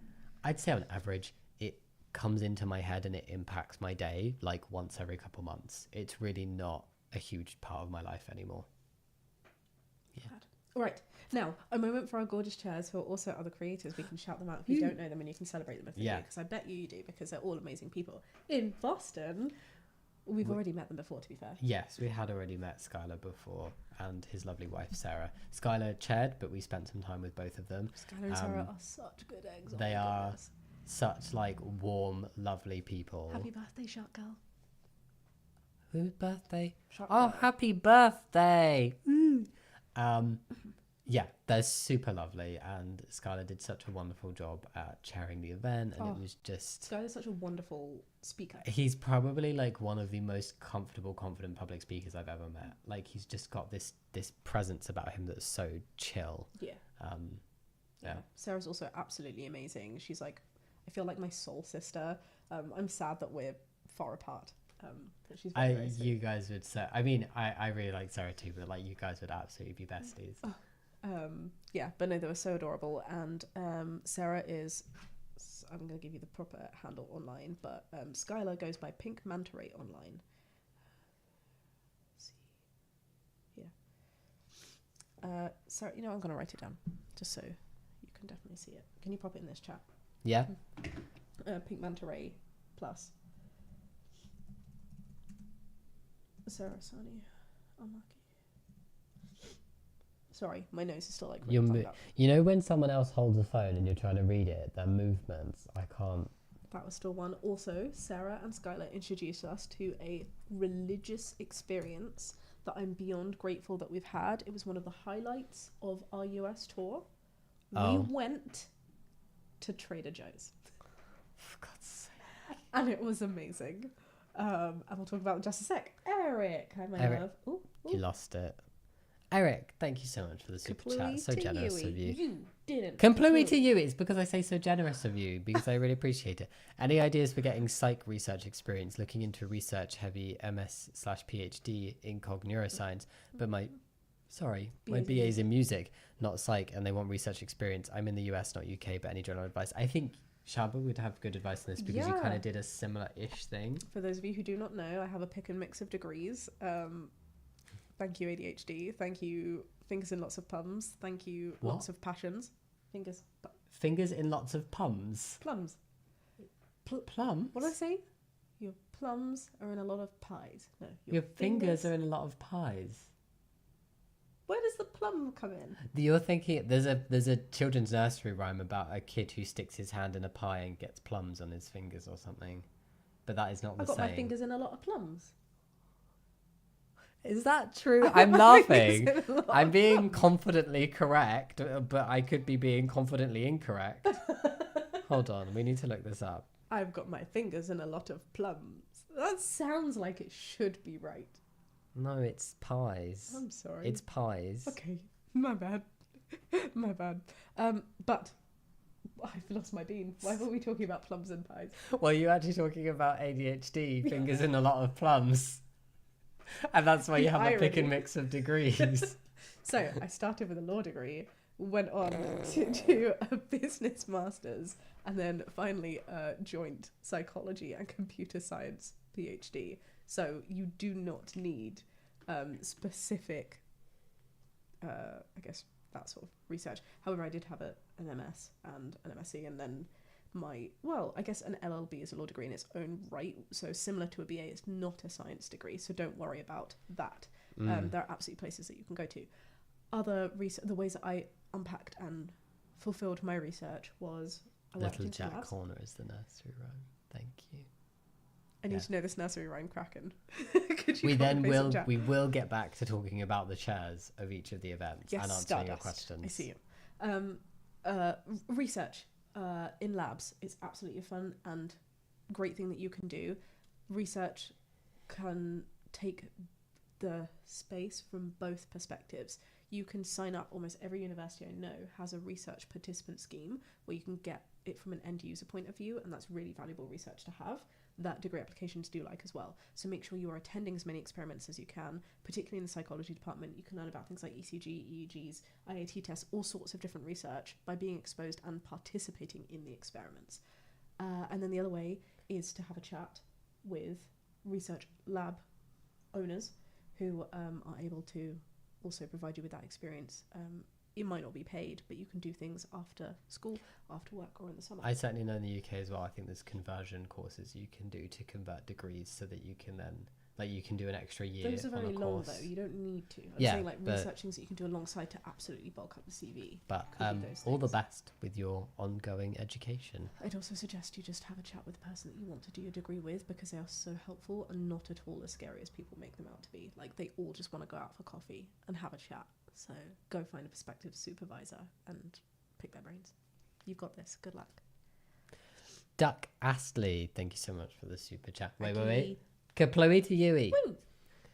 I'd say on average it comes into my head and it impacts my day like once every couple months. It's really not a huge part of my life anymore. Yeah. Right. Now, a moment for our gorgeous chairs who are also other creators. We can shout them out if you don't know them, and you can celebrate them if you do, because I bet you do, because they're all amazing people. In Boston, we've already met them before, to be fair. Yes, we had already met Skylar before and his lovely wife, Sarah. Skylar chaired, but we spent some time with both of them. Skylar and Sarah are such good eggs. They are such, like, warm, lovely people. Happy birthday, Shark Girl. Whose birthday? Shark Oh, Girl. happy birthday! Woo. Yeah, they're super lovely, and Skylar did such a wonderful job at chairing the event, and it was just... Skylar's such a wonderful speaker. He's probably, like, one of the most comfortable, confident public speakers I've ever met. Like, he's just got this presence about him that's so chill. Yeah. Yeah. Sarah's also absolutely amazing. She's like, I feel like my soul sister. I'm sad that we're far apart. But she's very sweet. You guys would say... I mean, I really like Sarah too, but, like, you guys would absolutely be besties. Yeah, but no, they were so adorable. And Sarah is... I'm going to give you the proper handle online, but Skylar goes by Pink Manta Ray online. Let's see. Yeah. Sarah, you know, I'm going to write it down just so you can definitely see it. Can you pop it in this chat? Yeah? Pink Manta Ray plus. Sarah Sani. Unlucky. Sorry, my nose is still like really plugged up. You know when someone else holds a phone and you're trying to read it, their movements, I can't... That was still one. Also, Sarah and Skylar introduced us to a religious experience that I'm beyond grateful that we've had. It was one of the highlights of our US tour. We went to Trader Joe's. For God's sake. And it was amazing. And we'll talk about it in just a sec. Eric, hi my love. Ooh. You lost it. Eric, thank you so much for the super chat. So generous of you. You didn't. Completely to you. It's because I say so generous of you, because I really appreciate it. Any ideas for getting psych research experience, looking into research-heavy MS/PhD in cog neuroscience, but my BA is in music, not psych, and they want research experience. I'm in the US, not UK, but any general advice? I think Shaba would have good advice on this, because you kind of did a similar-ish thing. For those of you who do not know, I have a pick and mix of degrees. Thank you, ADHD. Thank you, fingers in lots of plums. Thank you, lots of passions. Fingers in lots of pums? Plums. Plums? What did I say? Your plums are in a lot of pies. No, your fingers are in a lot of pies. Where does the plum come in? You're thinking there's a children's nursery rhyme about a kid who sticks his hand in a pie and gets plums on his fingers or something, but that is not the I've got saying. my fingers in a lot of plums. Is that true? I'm laughing. I'm being confidently correct, but I could be being confidently incorrect. Hold on, we need to look this up. I've got my fingers in a lot of plums. That sounds like it should be right. No, it's pies. I'm sorry. It's pies. Okay, my bad. My bad. But I've lost my bean. Why were we talking about plums and pies? Well, you're actually talking about ADHD, fingers in a lot of plums. And that's why you have a pick and mix of degrees. So I started with a law degree, went on to do a business master's, and then finally a joint psychology and computer science PhD. So you do not need specific, I guess, that sort of research. However, I did have an MS and an MSc, and then I guess an LLB is a law degree in its own right. So similar to a BA, it's not a science degree. So don't worry about that. There are absolutely places that you can go to. The ways that I unpacked and fulfilled my research was Little Jack labs. Corner is the nursery rhyme. Thank you. I need to know this nursery rhyme kraken. We will get back to talking about the chairs of each of the events and answering your questions. I see you. Research in labs is absolutely fun and great thing that you can do. Research can take the space from both perspectives. You can sign up. Almost every university I know has a research participant scheme where you can get it from an end user point of view, and that's really valuable research to have. That degree applications do like as well. So make sure you are attending as many experiments as you can, particularly in the psychology department. You can learn about things like ECG, EEGs, IAT tests, all sorts of different research by being exposed and participating in the experiments. And then the other way is to have a chat with research lab owners who are able to also provide you with that experience. It might not be paid, but you can do things after school, after work, or in the summer. I certainly know in the UK as well, I think there's conversion courses you can do to convert degrees so that you can then, like, you can do an extra year. Those are very on a long course. though. You don't need to. I'm Yeah, saying like but- researching that you can do alongside to absolutely bulk up the CV. But Could be those all the things. best with your ongoing education. I'd also suggest you just have a chat with the person that you want to do your degree with, because they are so helpful and not at all as scary as people make them out to be. Like, they all just want to go out for coffee and have a chat. So go find a prospective supervisor and pick their brains. You've got this. Good luck. Duck Astley, thank you so much for the super chat. Wait. Okay. Kaploe to Yui. Woo!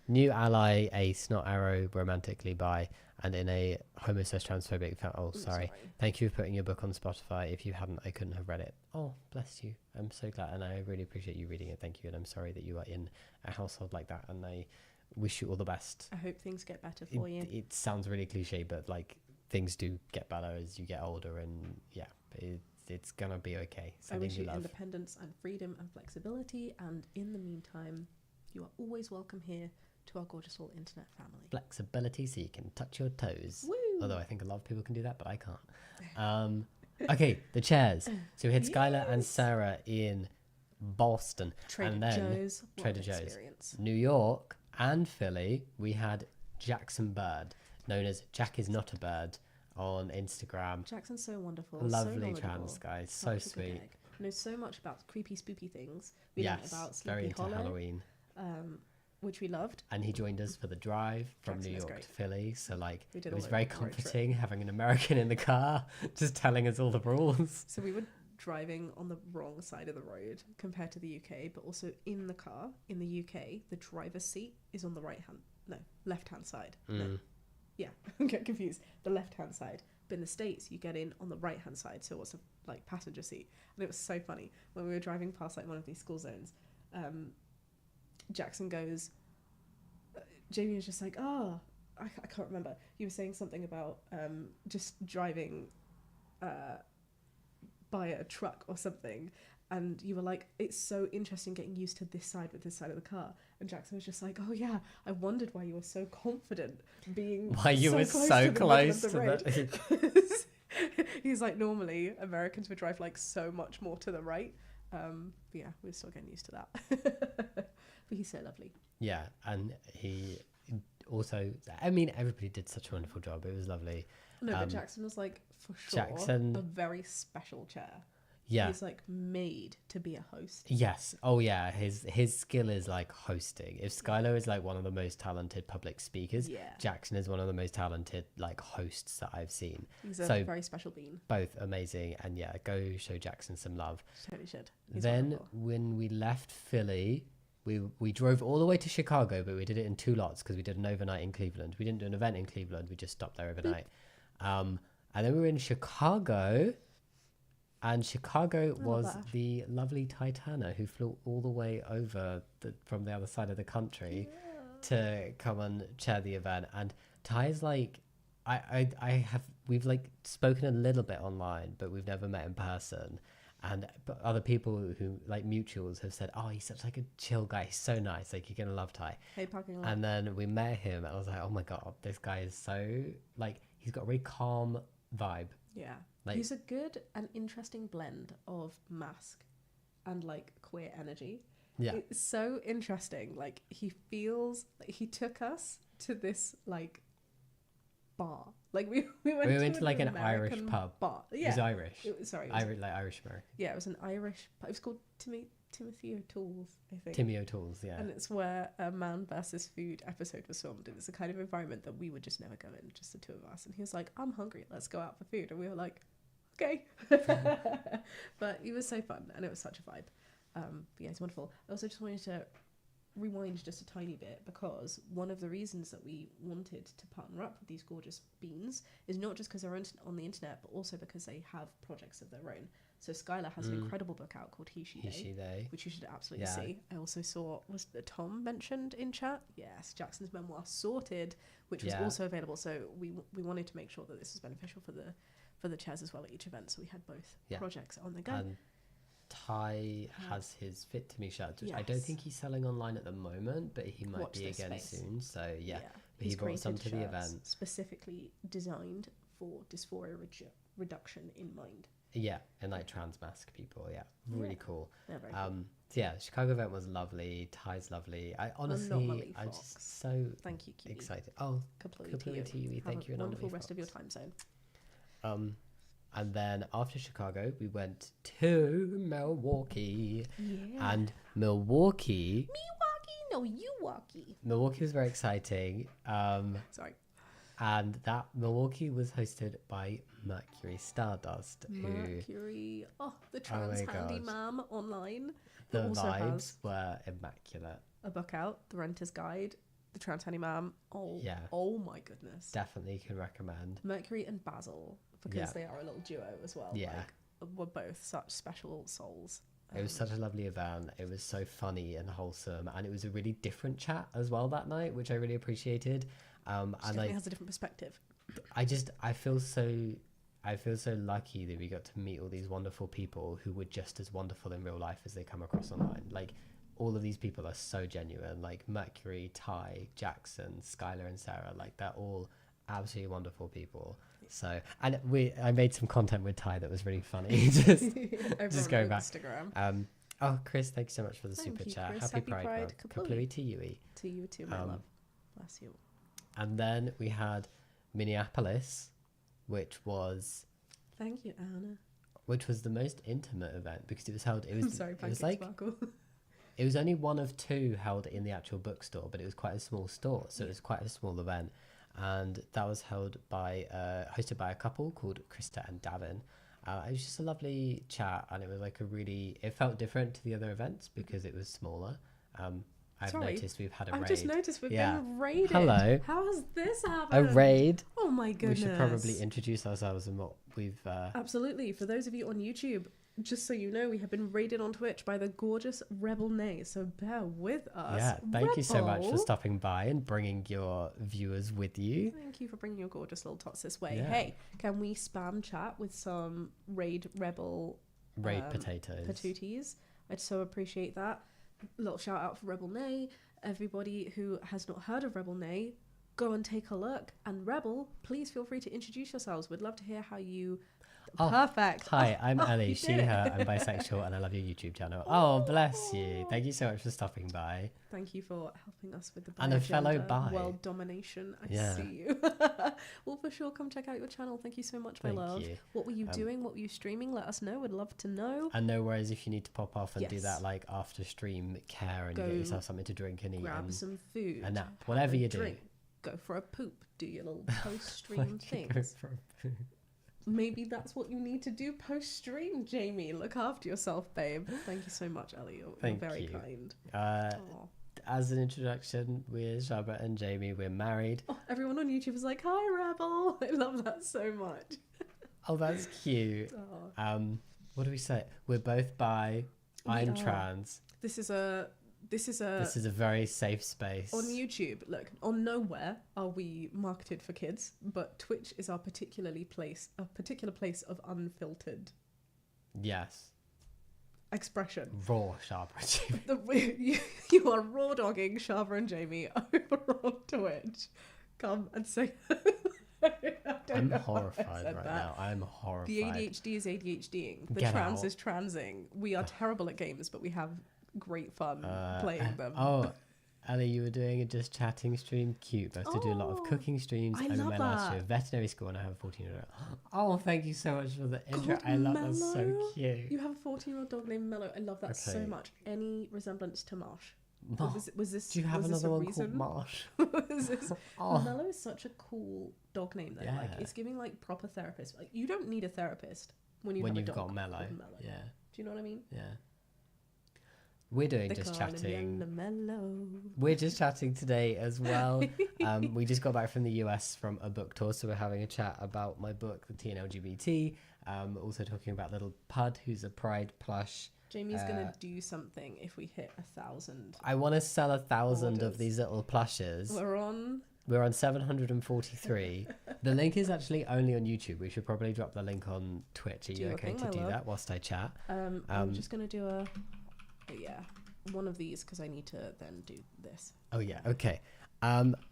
New ally, ace, not arrow, romantically bi, and in a homo/transphobic. Oh, Ooh, sorry. Thank you for putting your book on Spotify. If you hadn't, I couldn't have read it. Oh, bless you. I'm so glad, and I really appreciate you reading it. Thank you, and I'm sorry that you are in a household like that, and I wish you all the best. I hope things get better for you. It sounds really cliche, but like things do get better as you get older, and yeah, it's gonna be okay. I Sending wish you you love. independence and freedom and flexibility. And in the meantime, you are always welcome here to our gorgeous little internet family. Flexibility so you can touch your toes. Woo! Although I think a lot of people can do that, but I can't. Okay, the chairs. So we had Skylar and Yes. Sarah in Boston. Trader and then Joe's. What Trader an Joe's. experience. New York and Philly, we had Jackson Bird, known as Jack is Not a Bird, on Instagram. Jackson's so wonderful. Lovely so trans guy, so Such a good sweet. egg. Knows so much about creepy, spoopy things. We learned Yes, about very Sleepy into Hollow, Halloween. which we loved. And he joined us for the drive from Jackson New is York great. to Philly. So like, We did it all was over very the road trip. comforting having an American in the car, just telling us all the rules. So we were driving on the wrong side of the road compared to the UK, but also in the car in the UK, the driver's seat is on the left hand side. No. Yeah, I'm getting confused. The left hand side. But in the States, you get in on the right hand side, so it's a like passenger seat. And it was so funny when we were driving past like one of these school zones. Jackson goes. Jamie was just like, I can't remember. He was saying something about just driving by a truck or something. And you were like, it's so interesting getting used to this side with this side of the car. And Jackson was just like, oh yeah, I wondered why you were so confident being Why you were so close to the He's like, normally Americans would drive like so much more to the right. But yeah, we're still getting used to that. But he's so lovely. Yeah, and he also, I mean, everybody did such a wonderful job. It was lovely. No, but Jackson was like, for sure, Jackson- a very special chair. Yeah. He's like made to be a host. Yes. Oh yeah. His skill is like hosting. If Skylar is like one of the most talented public speakers, Yeah. Jackson is one of the most talented like hosts that I've seen. He's a So- very special bean. Both amazing, and yeah, go show Jackson some love. Totally should. He's Then wonderful. when we left Philly, we drove all the way to Chicago, but we did it in 2 lots because we did an overnight in Cleveland. We didn't do an event in Cleveland. We just stopped there overnight. And then we were in Chicago, and Chicago love was that. the lovely Titana who flew all the way over from the other side of the country to come and chair the event. And Ty's like, we've like spoken a little bit online, but we've never met in person. But other people who like mutuals have said, oh, he's such like a chill guy. He's so nice. Like, you're going to love Ty. Hey, parking lot. And then we met him and I was like, oh my God, this guy is so like, he's got a very calm vibe. Yeah. Like- He's a good and interesting blend of mask and like queer energy. Yeah. It's so interesting. Like, he feels like he took us to this like bar. Like we went to like an Irish American pub. bar. He's Yeah. Irish. Sorry. It was, Like Irish American. yeah, it was an Irish pub. It was called Timothy O'Toole's, I think. Timmy O'Toole's, yeah. And it's where a man versus food episode was filmed. It was the kind of environment that we would just never go in, just the two of us. And he was like, I'm hungry, let's go out for food. And we were like, okay. But it was so fun and it was such a vibe. But yeah, it's wonderful. I also just wanted to rewind just a tiny bit, because one of the reasons that we wanted to partner up with these gorgeous beans is not just because they're on the internet, but also because they have projects of their own. So Skylar has an incredible book out called He, She, They, which you should absolutely Yeah. see. I also saw, was Tom mentioned in chat? Yes, Jackson's memoir Sorted, which was Yeah. also available. So we wanted to make sure that this was beneficial for the chairs as well at each event. So we had both Yeah. projects on the go. And Ty has his Fit to Me shirts, which I don't Yes. think he's selling online at the moment, but he might Watch be this again space. soon. So yeah, He's brought some to created the shirts event. specifically designed for dysphoria reduction in mind. Yeah, and like trans mask people. Yeah, really Yeah. cool. They're very cool. So yeah, the Chicago event was lovely. Ty's lovely. I honestly, Anomaly I'm Fox. just so Thank you, cutie. excited. Oh, Completely to you. Have Thank you. a wonderful Anomaly rest of your Fox. time zone. And then after Chicago, we went to Milwaukee. Yeah. And Milwaukee Milwaukee. was very exciting. Sorry. And that Milwaukee was hosted by Mercury Stardust, who Mercury. Oh, the trans my handy God. ma'am online. the Who also vibes has were immaculate. a book out, The Renter's Guide, The Trans Handy Ma'am. Oh, Yeah. Oh my goodness. Definitely can recommend. Mercury and Basil, because Yeah. they are a little duo as well. Yeah. Like, we're both such special souls. It was such a lovely event. It was so funny and wholesome, and it was a really different chat as well that night, which I really appreciated. She And definitely like, has a different perspective. I feel so lucky that we got to meet all these wonderful people who were just as wonderful in real life as they come across online. Like, all of these people are so genuine. Like Mercury, Ty, Jackson, Skylar, and Sarah. Like, they're all absolutely wonderful people. So, and I made some content with Ty that was really funny. just going back. Instagram. Oh, Chris, thank you so much for the Thank super you, chat. Chris. Happy Happy Pride Pride, Month. Kaplooey. Kaplooey to you. To you too, my love. Bless you. And then we had Minneapolis, which was Thank you, Anna. the most intimate event because it was held. It I'm was sorry, it Pancake was like Sparkle. it was only one of two held in the actual bookstore, but it was quite a small store, so it was quite a small event, and that was held by hosted by a couple called Krista and Davin. It was just a lovely chat, and it was like it felt different to the other events because it was smaller. I've noticed we've had a raid. I've just noticed we've been raided. Hello. How has this A happened? raid. Oh my goodness. We should probably introduce ourselves and what we've. Absolutely. For those of you on YouTube, just so you know, we have been raided on Twitch by the gorgeous Rebel Nay, so bear with us. Yeah, thank you so much for Rebel. stopping by and bringing your viewers with you. Thank you for bringing your gorgeous little tots this way. Yeah. Hey, can we spam chat with some raid Rebel Raid potatoes. patooties? I'd so appreciate that. Little shout out for Rebel Nay. Everybody who has not heard of Rebel Nay, go and take a look. And Rebel, please feel free to introduce yourselves. We'd love to hear how you... Oh, Perfect. Hi, I'm Oh, Ellie, you she, did it. her, I'm bisexual, and I love your YouTube channel. Oh, bless you. Thank you so much for stopping by. Thank you for helping us with the And a fellow bi-agenda, bi. world domination. I Yeah. see you. Well, for sure, come check out your channel. Thank you so much, my Thank love. you. What were you doing? What were you streaming? Let us know. We'd love to know. And no worries if you need to pop off and do Yes. that like after stream care and Go get yourself something to drink and eat. Grab and some food. a nap, have whatever a you do. drink, Go for a poop. Do your little post-stream Like, go things. for a- Maybe that's what you need to do post-stream, Jamie. Look after yourself, babe. Thank you so much, Ellie. You're Thank very you. kind. Uh, Aw. as an introduction, we're Shabba and Jamie. We're married. Oh, everyone on YouTube is like, "Hi, Rebel." I love that so much. Oh, that's cute. Aw. What do we say? We're both bi. I'm are. trans. This is a This is a very safe space. on YouTube. Look, on nowhere are we marketed for kids, but Twitch is our particular place of unfiltered Yes. expression. Raw Shabba. You are raw dogging Shava and Jamie over on Twitch. Come and say. I'm horrified right now. I'm horrified. The ADHD is ADHDing. The Get trans out. is transing. We are terrible at games, but we have great fun playing them. Oh, Ellie, you were doing a just chatting stream. Cute. I used to do a lot of Oh, cooking streams. I I'm love in my last year that. of veterinary school and I have a 14-year-old. Oh, thank you so much for the intro. Called I love that. So Mellow? cute. You have a 14-year-old dog named Mellow. I love that so Okay. much. Any resemblance to Marsh? Oh, Was this? do you have was this another a one reason? called Marsh? Was this- Oh, Mellow is such a cool dog name though. Like Yeah. it's giving like proper therapist. Like you don't need a therapist when you when have you've a dog got Mellow. called Mellow. Yeah, Do you know what I mean? yeah. We're doing They just call him chatting. Yellow Mellow. We're just chatting today as well. We just got back from the US from a book tour, so we're having a chat about my book, The Teen LGBT. Also talking about little Pud, who's a Pride plush. Jamie's gonna do something if we hit 1,000. I want to sell 1,000 of Orders. these little plushes. We're on. We're on 743. The link is actually only on YouTube. We should probably drop the link on Twitch. Are Do you your okay thing, to my do love. that whilst I chat? I'm just gonna do one of these because I need to then do this. Oh yeah, okay.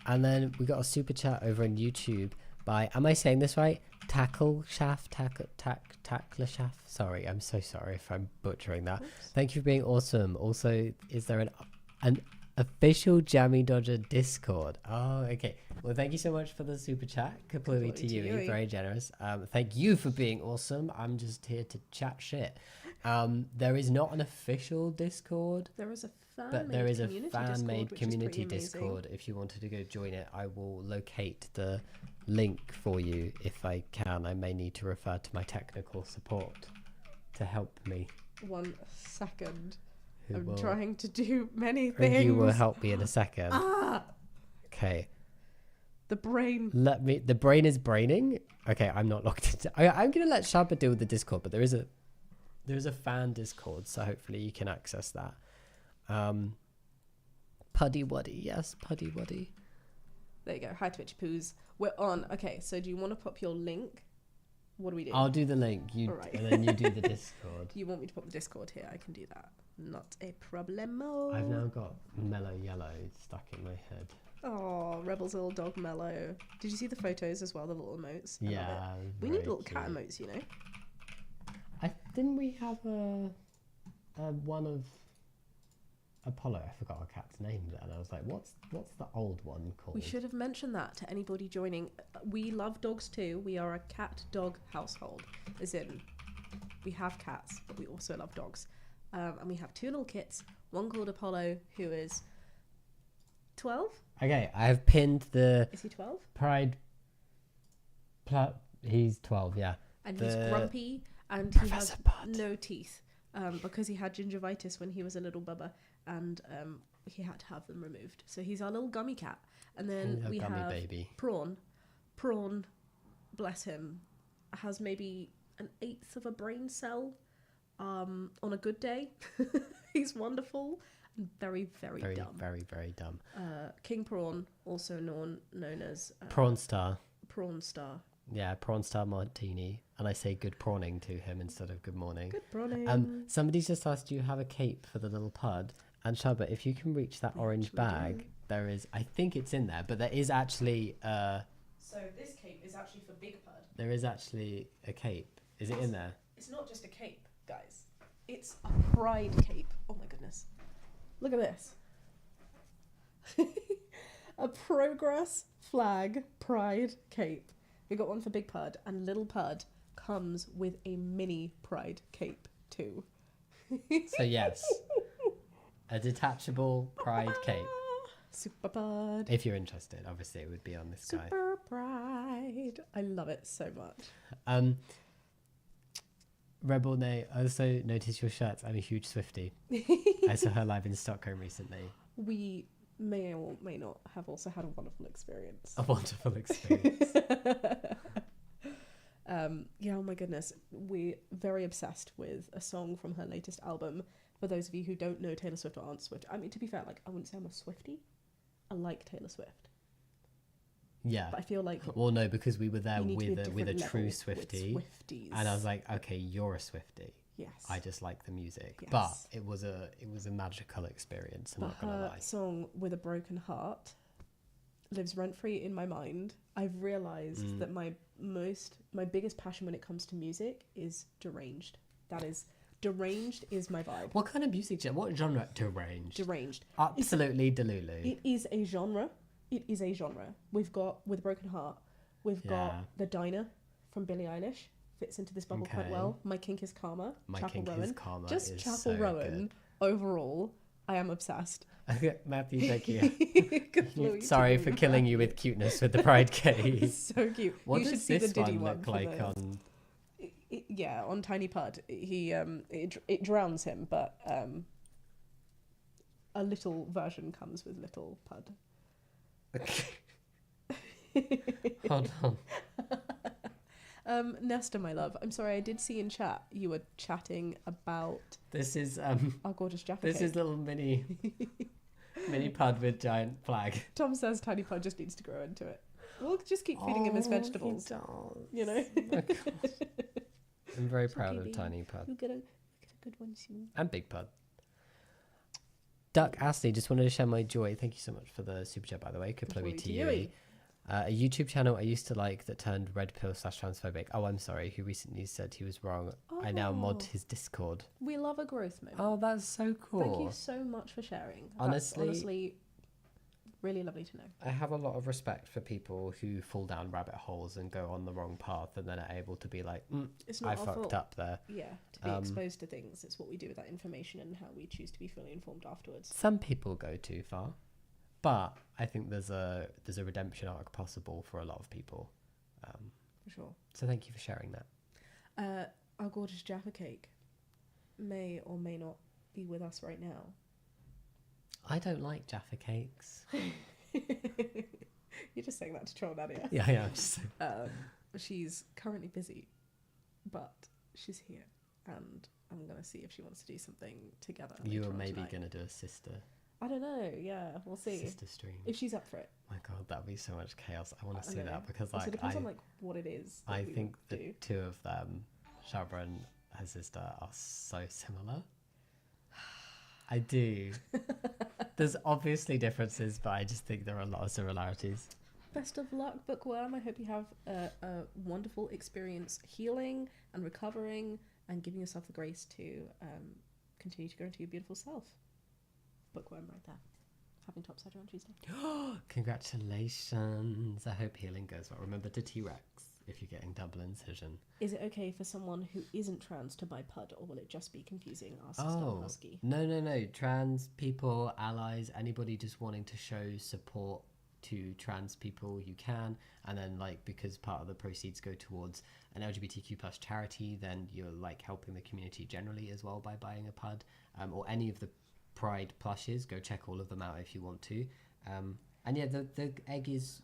And then we got a super chat over on YouTube by, am I saying this right? Tackle Shaft, Tackler Shaft. Sorry, I'm so sorry if I'm butchering that. Oops. Thank you for being awesome. Also, is there an official Jammy Dodger Discord? Oh, okay. Well, thank you so much for the super chat. Completely to you. Very generous. Thank you for being awesome. I'm just here to chat shit. There is not an official Discord. There is a But there is a fan-made community Discord. Discord. If you wanted to go join it, I will locate the link for you if I can. I may need to refer to my technical support to help me. 1 second. Who I'm will- trying to do many things. You will help me in a second. Okay. The brain. The brain is braining. Okay, I'm not locked into. I'm gonna let Shabba deal with the Discord, but there is a fan Discord, so hopefully you can access that. Puddy Waddy, yes, Puddy Waddy. There you go. Hi, Twitch Poos. We're on. Okay, so do you want to pop your link? What do we do? I'll do the link, Alright. and then you do the Discord. You want me to pop the Discord here? I can do that. Not a problemo. I've now got Mellow Yellow stuck in my head. Oh, Rebel's little dog Mellow. Did you see the photos as well? The little emotes. I love Yeah, it. We need little cat emotes, you know. Didn't we have a one of Apollo? I forgot our cat's name then. I was like, what's the old one called? We should have mentioned that to anybody joining. We love dogs too. We are a cat dog household. As in, we have cats, but we also love dogs. And we have 2 little kits. One called Apollo, who is 12. Okay, I have pinned the Is he 12? Pride. He's 12, yeah. And he's grumpy, and he has no teeth because he had gingivitis when he was a little bubba, and he had to have them removed. So he's our little gummy cat. And then we have baby. Prawn. Prawn, bless him, has maybe 1/8 of a brain cell on a good day. He's wonderful and very, very dumb. Very, very dumb. King Prawn, also known as Prawn Star. Prawn Star. Yeah, Prawn Star Martini. And I say good prawning to him instead of good morning. Good prawning. Somebody's just asked, do you have a cape for the little pud? And Shabba, if you can reach that orange bag, there is, I think it's in there, but there is actually... So this cape is actually for Big Pud. There is actually a cape. Is it in there? It's not just a cape, guys. It's a pride cape. Oh my goodness. Look at this. A progress flag pride cape. We got one for Big Pud, and Little Pud comes with a mini pride cape too. So yes, a detachable pride cape. Super Pud. If you're interested, obviously it would be on this guy. Super pride. I love it so much. Rebel Nay, I also noticed your shirts. I'm a huge Swiftie. I saw her live in Stockholm recently. We may or may not have also had a wonderful experience. A wonderful experience. Yeah, oh my goodness. We're very obsessed with a song from her latest album. For those of you who don't know Taylor Swift or aren't Swift, I mean, to be fair, like, I wouldn't say I'm a Swiftie. I like Taylor Swift. Yeah. But I feel like... Well, no, because we were there you need to be with a different true level Swiftie. with Swifties. And I was like, okay, you're a Swiftie. Yes. I just like the music. Yes. But it was a magical experience, I'm But not going to her lie. song With a Broken Heart lives rent-free in my mind. I've realised that my biggest passion when it comes to music is deranged. Deranged is my vibe. What kind of music? What genre? Deranged. Deranged. Absolutely delulu. It is a genre. It is a genre. We've got With a Broken Heart. We've got The Diner from Billie Eilish. Fits into this bubble quite well. My Kink is Karma. My Chapel Kink Rowan. is Karma. Just is Chapel so Rowan. Overall, I am obsessed. Matthew, thank you. Sorry for killing you with cuteness with the pride case. So cute. What you does should see this the Diddy one look like on? Yeah, on Tiny Pud. He it drowns him, but a little version comes with Little Pud. Hold on. Nesta, my love, I'm sorry, I did see in chat you were chatting about This is our gorgeous Jaffa This cake. is little mini pud with giant flag. Tom says Tiny Pud just needs to grow into it. We'll just keep feeding him his vegetables. You know. I'm very proud okay, of Tiny Pud You get a good one soon. and Big Pud. Duck Astley, just wanted to share my joy. Thank you so much for the super chat, by the way. Kaplui to you. A YouTube channel I used to like that turned red pill / transphobic. Oh, I'm sorry. Who recently said he was wrong. I now mod his Discord. We love a growth moment. Oh, that's so cool. Thank you so much for sharing. Honestly, That's really lovely to know. I have a lot of respect for people who fall down rabbit holes and go on the wrong path and then are able to be like, it's not I our fucked fault. up there. Yeah, to be exposed to things. It's what we do with that information and how we choose to be fully informed afterwards. Some people go too far, but I think there's a redemption arc possible for a lot of people. For sure. So thank you for sharing that. Our gorgeous Jaffa Cake may or may not be with us right now. I don't like Jaffa cakes. You're just saying that to troll Nadia. Yeah, I'm just saying. She's currently busy, but she's here, and I'm gonna see if she wants to do something together. You are maybe gonna do a sister. I don't know. Yeah, we'll see. Sister stream. If she's up for it. My God, that'd be so much chaos. I want to see know. that because Also, it depends on what it is. I think the two of them, Shabra and her sister, are so similar. I do. There's obviously differences, but I just think there are a lot of similarities. Best of luck, Bookworm. I hope you have a wonderful experience healing and recovering and giving yourself the grace to continue to grow into your beautiful self. Bookworm right there. Having top surgery on Tuesday. Congratulations. I hope healing goes well. Remember to T-Rex if you're getting double incision. Is it okay for someone who isn't trans to buy PUD, or will it just be confusing? Asks Stone Husky. No. Trans people, allies, anybody just wanting to show support to trans people, you can. And then, like, because part of the proceeds go towards an LGBTQ plus charity, then you're, like, helping the community generally as well by buying a PUD. Or any of the Pride plushes, go check all of them out if you want to. And yeah, the egg is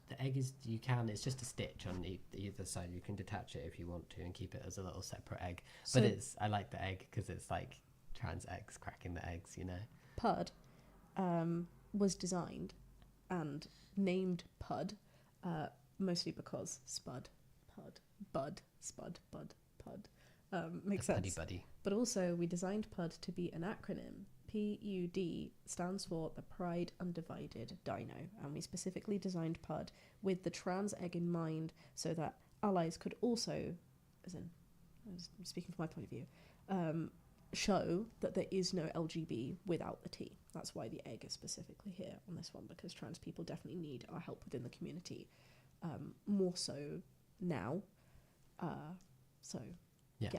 you can. It's just a stitch on either side. You can detach it if you want to and keep it as a little separate egg. So, but I like the egg because it's like trans eggs cracking the eggs, you know. PUD was designed and named PUD mostly because Spud, PUD, Bud, Spud, Bud, PUD makes sense. Puddy buddy. But also we designed PUD to be an acronym. PUD stands for the Pride Undivided Dino, and we specifically designed PUD with the trans egg in mind so that allies could also, as in, I'm speaking from my point of view, show that there is no LGB without the T. That's why the egg is specifically here on this one, because trans people definitely need our help within the community, more so now. So, yeah,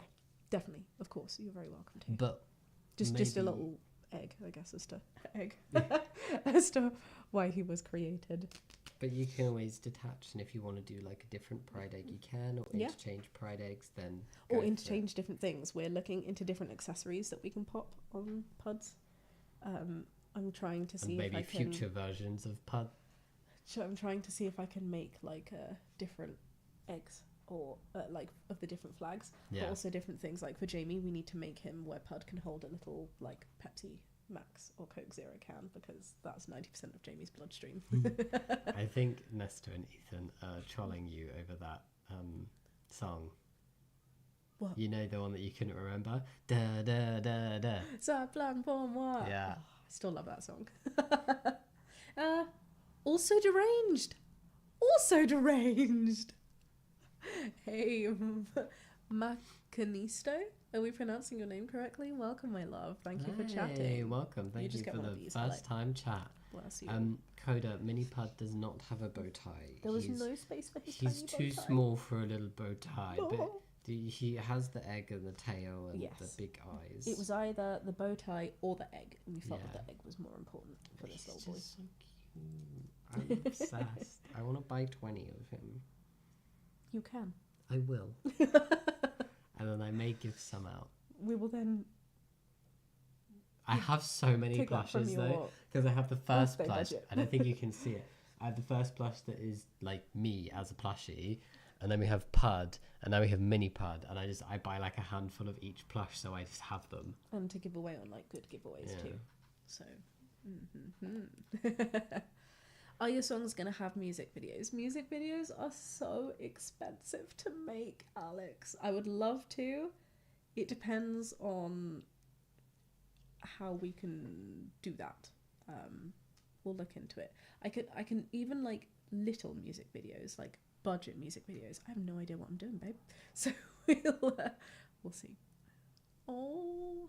definitely, of course, you're very welcome to. But just a little egg, I guess, as to why he was created. But you can always detach, and if you want to do like a different pride egg, you can, or interchange pride eggs, then or interchange different things. We're looking into different accessories that we can pop on PUDs. I'm trying to see maybe future versions of PUD. So I'm trying to see if I can make like different eggs or like of the different flags, but also different things. Like for Jamie, we need to make him where PUD can hold a little like Pepsi Max or Coke Zero can, because that's 90% of Jamie's bloodstream. I think Nestor and Ethan are trolling you over that song. What? You know, the one that you couldn't remember? Da da da da. Ça plan pour moi. Yeah. Oh, I still love that song. Also deranged. Hey, Macanisto, are we pronouncing your name correctly? Welcome, my love. Thank you for chatting. Hey, welcome. Thank you for the first time chat. Bless you. Coda, Mini PUD does not have a bow tie. There was no space for his tiny bow tie. He's too small for a little bow tie, Oh. but he has the egg and the tail and the big eyes. It was either the bow tie or the egg, and we felt that the egg was more important for this little boy. Just so cute. I'm obsessed. I want to buy 20 of him. You can. I will. And then I may give some out. We will then. I have so many plushes though, because I have the first plush. I don't think you can see it. I have the first plush that is like me as a plushie, and then we have PUD, and then we have Mini PUD, and I buy like a handful of each plush, so I just have them. And to give away on like good giveaways too. So. Are your songs going to have music videos? Music videos are so expensive to make, Alex. I would love to. It depends on how we can do that. we'll look into it. I can even like little music videos, like budget music videos. I have no idea what I'm doing, babe. So we'll see. Oh,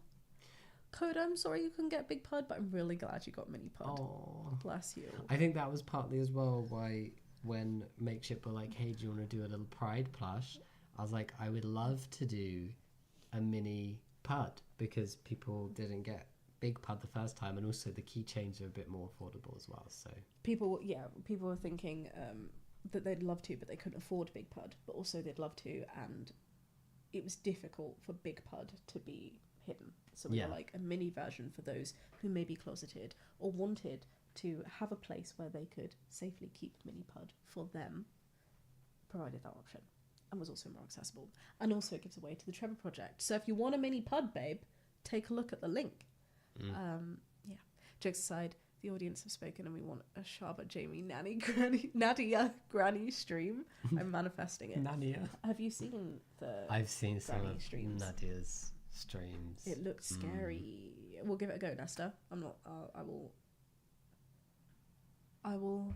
Coda, I'm sorry you couldn't get Big Pud, but I'm really glad you got Mini Pud. Oh, Bless you. I think that was partly as well why when Makeship were like, hey, do you want to do a little Pride plush? I was like, I would love to do a mini Pud because people didn't get Big Pud the first time, and also the keychains are a bit more affordable as well. So People were thinking that they'd love to, but they couldn't afford Big Pud, but also they'd love to, and it was difficult for Big Pud to be hidden. So we were like a mini version for those who may be closeted or wanted to have a place where they could safely keep Mini Pud for them, provided that option, and was also more accessible. And also it gives away to the Trevor Project. So if you want a Mini Pud, babe, take a look at the link. Yeah. Jokes aside, the audience have spoken and we want a Shaba Jamie Nadia Granny stream. I'm manifesting it. Nadia. Have you seen the I've seen some Granny of streams? Nadia's streams. It looked scary. We'll give it a go, Nesta. I'm not. I will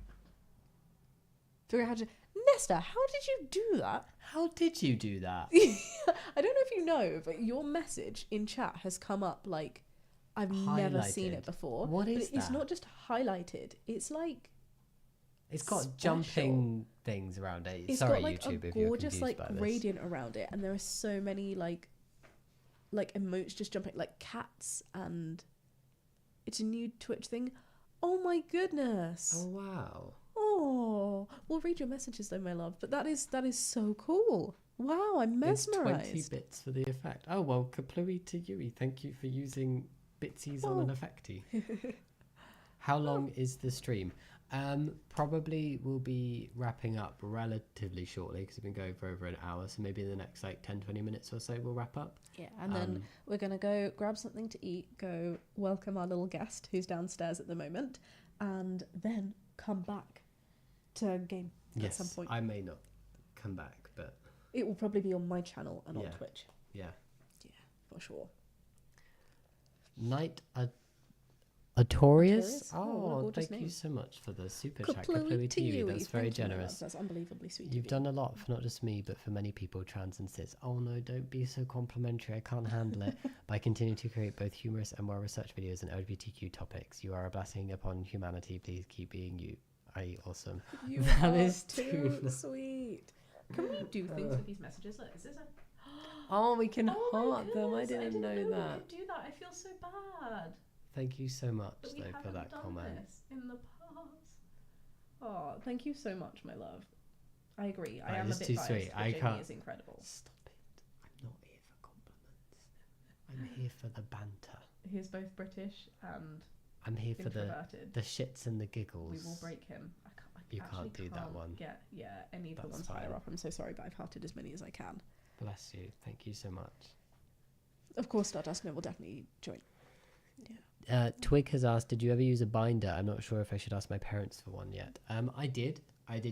figure out how to. Nesta, how did you do that? How did you do that? I don't know if you know, but your message in chat has come up like I've never seen it before. What is but it's that? not just highlighted. It's like It's got special. jumping things around it. It's Sorry, got like YouTube, a if you're gorgeous confused like by this. gradient around it, and there are so many like emotes just jumping, like cats, and it's a new Twitch thing. Oh my goodness! Oh wow! Oh, we'll read your messages though, my love. But that is so cool. Wow, I'm mesmerized. It's 20 bits for the effect. Oh well, kaplooey to Yui. Thank you for using bitsies on an effecty. How long is the stream? Probably we'll be wrapping up relatively shortly because we've been going for over an hour. So maybe in the next like 10-20 minutes or so we'll wrap up. Yeah, and then we're going to go grab something to eat, go welcome our little guest who's downstairs at the moment, and then come back to game at some point. I may not come back, but It will probably be on my channel and on Twitch. yeah. Yeah, for sure. Night Artorias? Artorias? Oh, what a Oh, gorgeous thank name. you so much for the super chat. Kaplooey Kaplooey to you. Yui. That's very Thank you, my love. generous. That's unbelievably sweet. You've of you. done a lot for not just me, but for many people, trans and cis. Oh no, don't be so complimentary. I can't handle it. By continuing to create both humorous and well-researched videos on LGBTQ topics, you are a blessing upon humanity. Please keep being you. Awesome. You That are is too too sweet. Can we do things with these messages? Look, is this a... Oh, we can Oh my heart them. I goodness, didn't know we that. could do that. I feel so bad. Thank you so much, But we though, for haven't that done comment. this in the past. Oh, thank you so much, my love. I agree. I Right, am a it's bit too biased, sweet. but I Jamie can't- is incredible. Stop it. I'm not here for compliments. I'm here for the banter. He is both British and I'm here for the introverted. shits and the giggles. We will break him. You actually can't do that one. Get any of the That's ones higher fine. up. I'm so sorry, but I've hearted as many as I can. Bless you. Thank you so much. Of course, Stardust will definitely join. Twig has asked, did you ever use a binder? I'm not sure if I should ask my parents for one yet. I did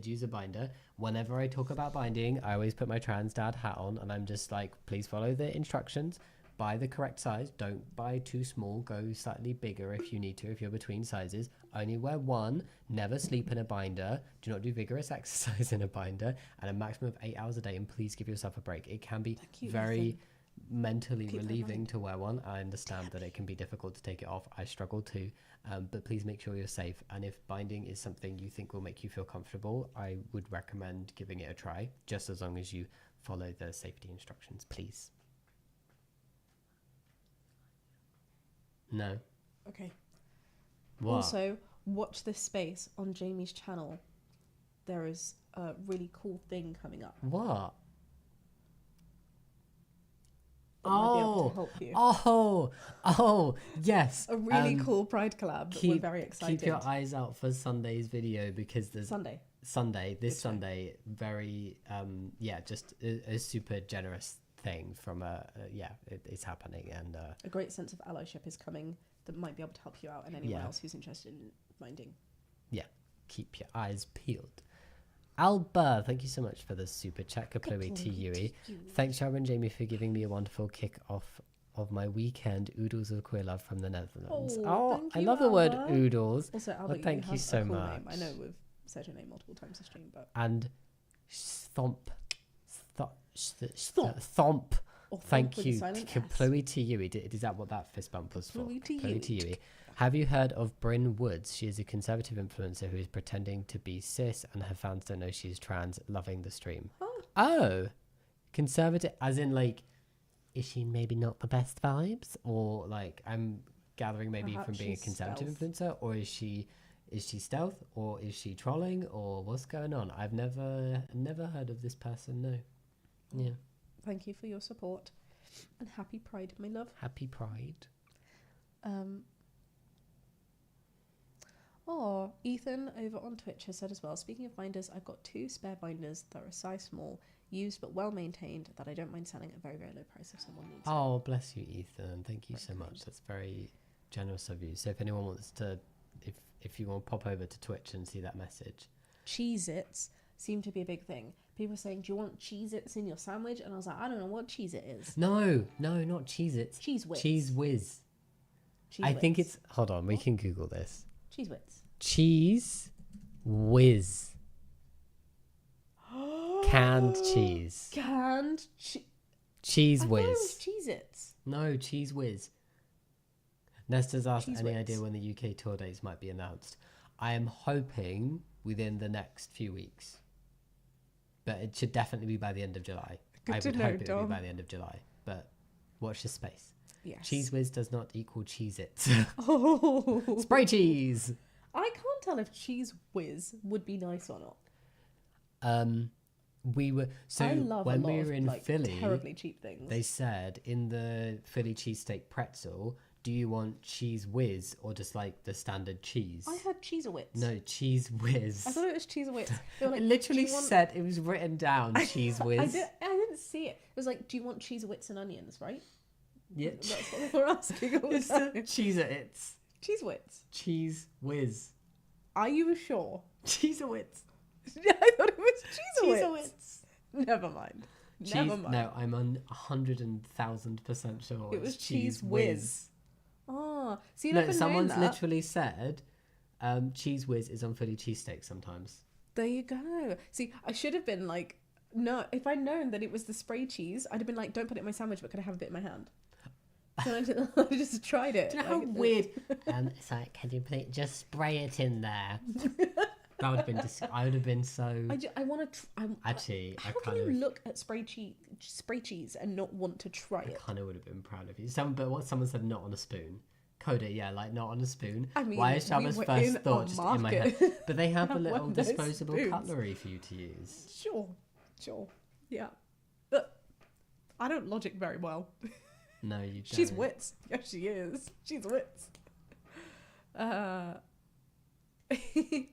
use a binder. Whenever I talk about binding, I always put my trans dad hat on, and I'm just like, please follow the instructions. Buy the correct size. Don't buy too small. Go slightly bigger if you need to, if you're between sizes. Only wear one. Never sleep in a binder. Do not do vigorous exercise in a binder. And a maximum of 8 hours a day. And please give yourself a break. It can be very mentally relieving to wear one. I understand that it can be difficult to take it off. I struggle too. But please make sure you're safe. And if binding is something you think will make you feel comfortable, I would recommend giving it a try. Just as long as you follow the safety instructions, please. No. Okay. What? Also, watch this space on Jamie's channel. There is a really cool thing coming up. What? That might be able to help you. Oh, yes. A really cool Pride collab that we're very excited. Keep your eyes out for Sunday's video because there's Sunday. This Sunday, very, just a super generous thing from it's happening, and a great sense of allyship is coming that might be able to help you out and anyone else who's interested in minding. Yeah, keep your eyes peeled. Alba, thank you so much for the super chat. Kaplooey to Yui. Thanks, Sharon and Jamie, for giving me a wonderful kick off of my weekend oodles of queer love from the Netherlands. Thank I you, love the word Alba. oodles. Also, Albert, thank you have so a cool much. Name. I know we've said your name multiple times this stream, but And thomp. Thomp. Thomp. or Thank with you. a silent S. Chloe to you. Is that what that fist bump was for? Chloe to Chloe you. to you. Have you heard of Bryn Woods? She is a conservative influencer who is pretending to be cis and her fans don't know she's trans, loving the stream. Oh, conservative as in like, is she maybe not the best vibes? Or like, I'm gathering maybe Perhaps from being a she's conservative stealth. influencer, or is she stealth, or is she trolling, or what's going on? I've never heard of this person, no. Yeah. Thank you for your support. And happy Pride, my love. Happy Pride. Ethan over on Twitch has said as well, speaking of binders, I've got 2 spare binders that are a size small, used but well maintained, that I don't mind selling at a very, very low price if someone needs them. Oh, bless you, Ethan. Thank you Very so much. kind. That's very generous of you. So if anyone wants to, if you want to pop over to Twitch and see that message. Cheez-Its seem to be a big thing. People are saying, do you want Cheez-Its in your sandwich? And I was like, I don't know what Cheez-It is. No, not Cheez-Its. Cheese Whiz. Cheese Whiz. Cheese I think Whiz. it's, hold on, we can Google this. Cheese Whiz. Cheese Whiz. Canned cheese. Canned Cheese I thought it was Whiz. Cheez-Its. No, Cheese Whiz. Nesta's asked Cheese any Whiz. idea when the UK tour dates might be announced. I am hoping within the next few weeks. But it should definitely be by the end of July. Good I to would know, hope it would Dom. be by the end of July. But watch the space. Yes. Cheese Whiz does not equal Cheez-Its. Oh. Spray cheese! I can't tell if Cheese Whiz would be nice or not. We were so I love when a lot we of, were in like, Philly, terribly cheap things. they said in the Philly cheesesteak pretzel, do you want cheese whiz or just like the standard cheese? I had Cheez-Its. No, cheese whiz. I thought it was Cheez-Its. They were like, It literally "Do you want-" said, it was written down, cheese whiz. I didn't see it. It was like, do you want Cheez-Its and onions, right? Yeah, That's what they were asking all the it's time. Cheez-Its. Cheez-Its. Cheese whiz. Are you sure? Cheez-Its. I thought it was Cheez-Its. Cheez-Its. Never mind. Cheese, Never mind. no, I'm 100,000% sure It was it's Cheese Whiz. Oh, so you No, never known someone's that. literally said cheese whiz is on Philly cheesesteak sometimes. There you go. See, I should have been like, no, if I'd known that it was the spray cheese, I'd have been like, don't put it in my sandwich, but could I have a bit in my hand? So I just tried it. Do you know how like, weird? It's like, can you please just spray it in there? That would have been. I would have been so. I want to. Actually, How I can kind you of. look at spray cheese and not want to try I it? kind of would have been proud of you. But what someone said, not on a spoon. Coda, yeah, like not on a spoon. I mean, why is Shabba's we were first in thought a just in my market. head? But they have a Have little one of those disposable spoons. cutlery for you to use. Sure, yeah. But I don't logic very well. No, you don't. She's wits. Yeah, she is. She's wits.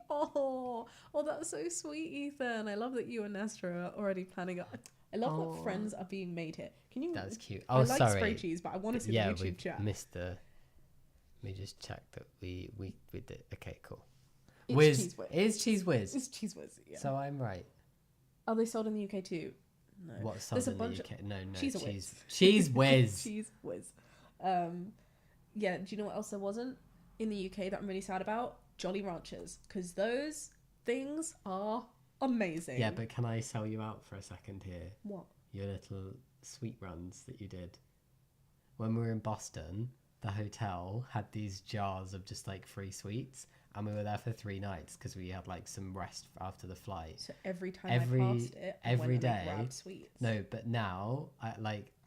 Oh, that's so sweet, Ethan. I love that you and Nestor are already planning it. I love that friends are being made here. Can you? That's cute. I Oh, like sorry. spray cheese, but I want to see Yeah, the YouTube we chat. missed the. Let me just check that we did. Okay, cool. It's Whiz Cheese Whiz. is cheese whiz. It's Cheese Whiz. Yeah. So I'm right. Are they sold in the UK too? No. What's sold There's a in the bunch UK? No, Cheese cheese. Whiz. Cheese whiz. Cheese Whiz. Yeah. Do you know what else there wasn't in the UK that I'm really sad about? Jolly Ranchers, because those things are amazing. Yeah, but can I sell you out for a second here? What? Your little sweet runs that you did. When we were in Boston, the hotel had these jars of just like free sweets, and we were there for 3 nights because we had like some rest after the flight. So every time Every- I passed it, I every went and, like, day- grabbed sweets. No, but now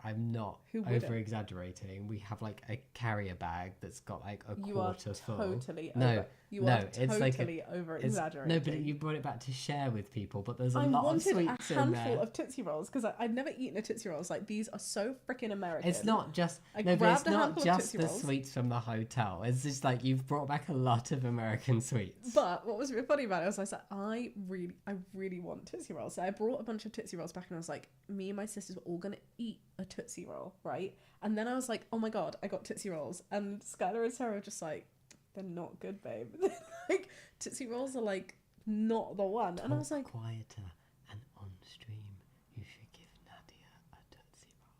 I'm not Who wouldn't? over exaggerating. We have like a carrier bag that's got like a You are quarter full. totally No, over. You no, are it's like a- totally over It's, exaggerating. no, but you brought it back to share with people. But there's a I lot of wanted a sweets in handful there. of Tootsie Rolls because I'd never eaten a Tootsie Roll. I was like, these are so freaking American. It's not just I no, but grabbed it's a not handful of just Tootsie the Rolls. sweets from the hotel. It's just like you've brought back a lot of American sweets. But what was really funny about it was I was like, I really want Tootsie Rolls. So I brought a bunch of Tootsie Rolls back and I was like, me and my sisters were all going to eat a Tootsie Roll, right? And then I was like, oh my God, I got Tootsie Rolls. And Skylar and Sarah were just like, they're not good, babe. Like, Tootsie Rolls are like not the one. And I was like, quieter and on stream. You should give Nadia a Tootsie Roll.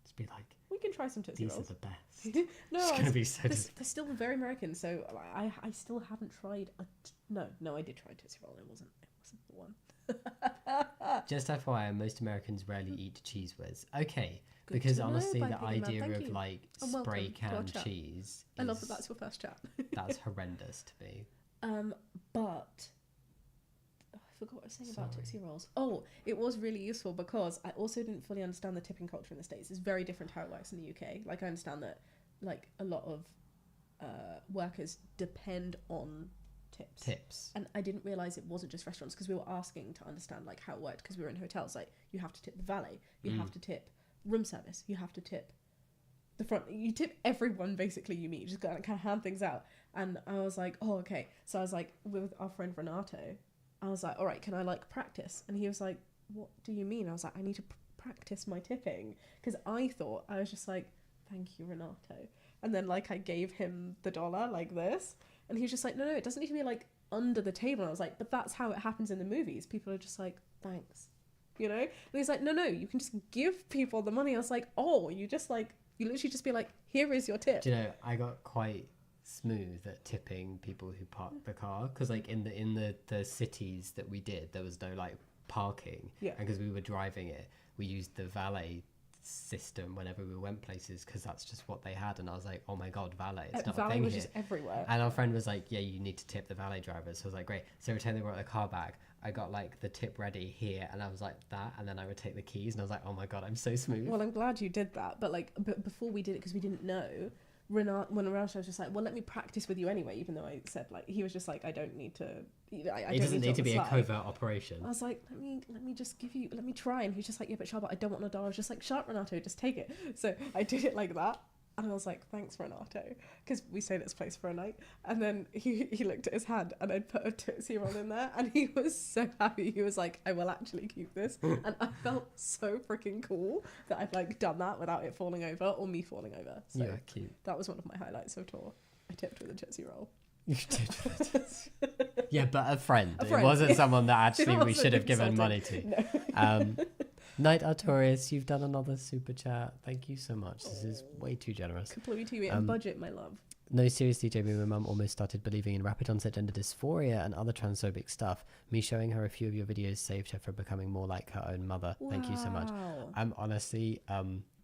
Just be like, can try some Tootsie These Rolls. are the best. No, It's going to be so they're still very American, so I still haven't tried no, I did try Tootsie Roll. It wasn't the one. Just FYI, most Americans rarely eat Cheese Whiz. Okay, Good because to know, honestly, by the Piggy Man. idea Thank of you. like And welcome spray to our can chat. cheese, I love is- that that's your first chat. that's horrendous to me. But I forgot what I was saying about Sorry. Tootsie Rolls. Oh, it was really useful because I also didn't fully understand the tipping culture in the States. It's very different how it works in the UK. Like, I understand that, like, a lot of workers depend on tips. And I didn't realize it wasn't just restaurants, because we were asking to understand like how it worked, because we were in hotels. Like, you have to tip the valet, you have to tip room service, you have to tip the front, you tip everyone basically you meet. You just gotta kind of hand things out. And I was like, oh, okay. So I was like, with our friend Renato, I was like, all right, can I like practice? And he was like, what do you mean? I was like, I need to practice my tipping, because I thought, I was just like, thank you, Renato. And then like I gave him the dollar like this, and he was just like, no, it doesn't need to be like under the table. And I was like, but that's how it happens in the movies. People are just like, thanks, you know? And he's like, no, you can just give people the money. I was like, oh, you literally just be like, here is your tip. Do you know, I got quite smooth at tipping people who park the car, because like in the cities that we did, there was no like parking. Yeah. And because we were driving it, we used the valet system whenever we went places, because that's just what they had. And I was like, oh my god, valet, it's not a Valet thing was here. just everywhere. And our friend was like, yeah, you need to tip the valet drivers. So I was like, great. So every time they brought the car back, I got like the tip ready here, and I was like that, and then I would take the keys, and I was like, oh my god, I'm so smooth. Well, I'm glad you did that, but like, before we did it, because we didn't know, when Renato was just like, well, let me practice with you anyway, even though I said like, he was just like, I don't need to. It doesn't need to be a covert operation. I was like, let me just let me try. And he's just like, yeah, but Charlotte, I don't want a dollar. I was just like, shut, Renato, just take it. So I did it like that. And I was like, thanks, Renato. Because we stayed at his place for a night. And then he looked at his hand, and I'd put a Tootsie Roll in there. And he was so happy. He was like, I will actually keep this. And I felt so freaking cool that I'd like done that without it falling over or me falling over. So Yeah, cute. that was one of my highlights of tour. I tipped with a Tootsie Roll. You did it. Yeah, but a friend. A friend. It wasn't someone that actually we wasn't should have given insulting. money to. No. Night Artorius, you've done another super chat. Thank you so much. This is way too generous. Completely in budget, my love. No, seriously, JB, my mum almost started believing in rapid onset gender dysphoria and other transphobic stuff. Me showing her a few of your videos saved her from becoming more like her own mother. Thank you so much. Honestly,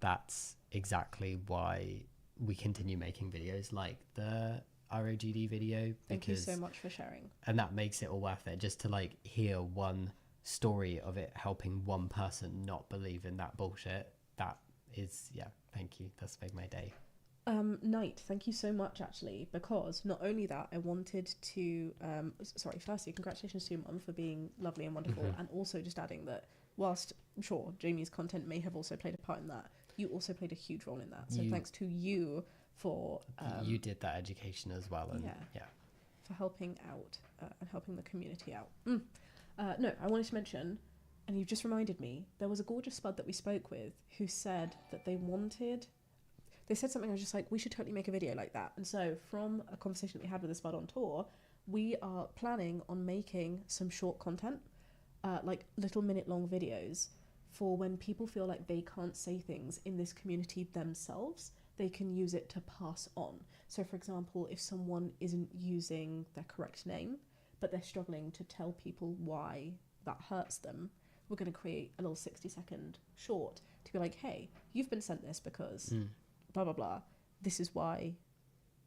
that's exactly why we continue making videos like the ROGD video. Thank you so much for sharing. And that makes it all worth it, just to like hear one story of it helping one person not believe in that bullshit. That is, yeah, thank you. That's made my day. Knight, thank you so much, actually, because not only that, I wanted to firstly, congratulations to your mum for being lovely and wonderful, and also just adding that whilst sure Jamie's content may have also played a part in that, you also played a huge role in that, so thanks to you for you did that education as well, and for helping out and helping the community out. No, I wanted to mention, and you've just reminded me, there was a gorgeous spud that we spoke with who said that they said something. I was just like, we should totally make a video like that. And so from a conversation that we had with the spud on tour, we are planning on making some short content, like little minute-long videos for when people feel like they can't say things in this community themselves, they can use it to pass on. So for example, if someone isn't using their correct name, but they're struggling to tell people why that hurts them, we're going to create a little 60-second short to be like, hey, you've been sent this because blah, blah, blah. This is why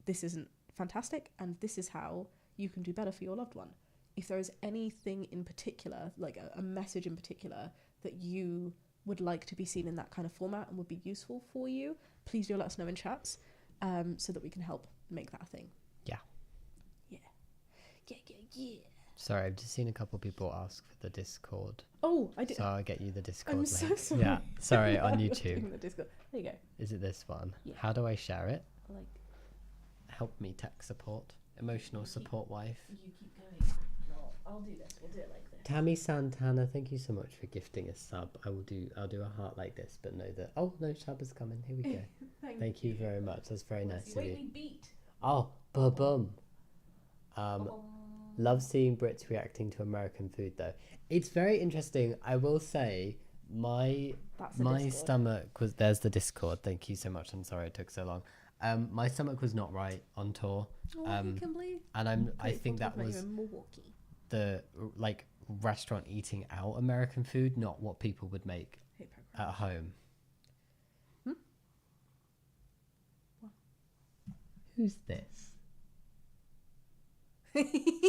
this isn't fantastic, and this is how you can do better for your loved one. If there is anything in particular, like a message in particular, that you would like to be seen in that kind of format and would be useful for you, please do let us know in chats so that we can help make that a thing. Yeah. Sorry, I've just seen a couple people ask for the Discord. Oh, I did. So I'll get you the Discord I'm link. so sorry. Yeah, sorry, on I'm YouTube. looking at the Discord. There you go. Is it this one? Yeah. How do I share it? Like, Help me tech support. Emotional support wife. you keep going. I'll do this. We'll do it like this. Tammy Santana, thank you so much for gifting a sub. I'll do a heart like this, but know that. Oh no, Shab is coming. Here we go. Thank you very much. That's very nice of you. We beat. Oh, ba-bum. Love seeing Brits reacting to American food though. It's very interesting. I will say My That's the my Discord. stomach was. There's the Discord. Thank you so much. I'm sorry it took so long. My stomach was not right on tour. Oh, you can believe. And I think that was in Milwaukee. the like restaurant eating out American food, not what people would make at home. Who's this?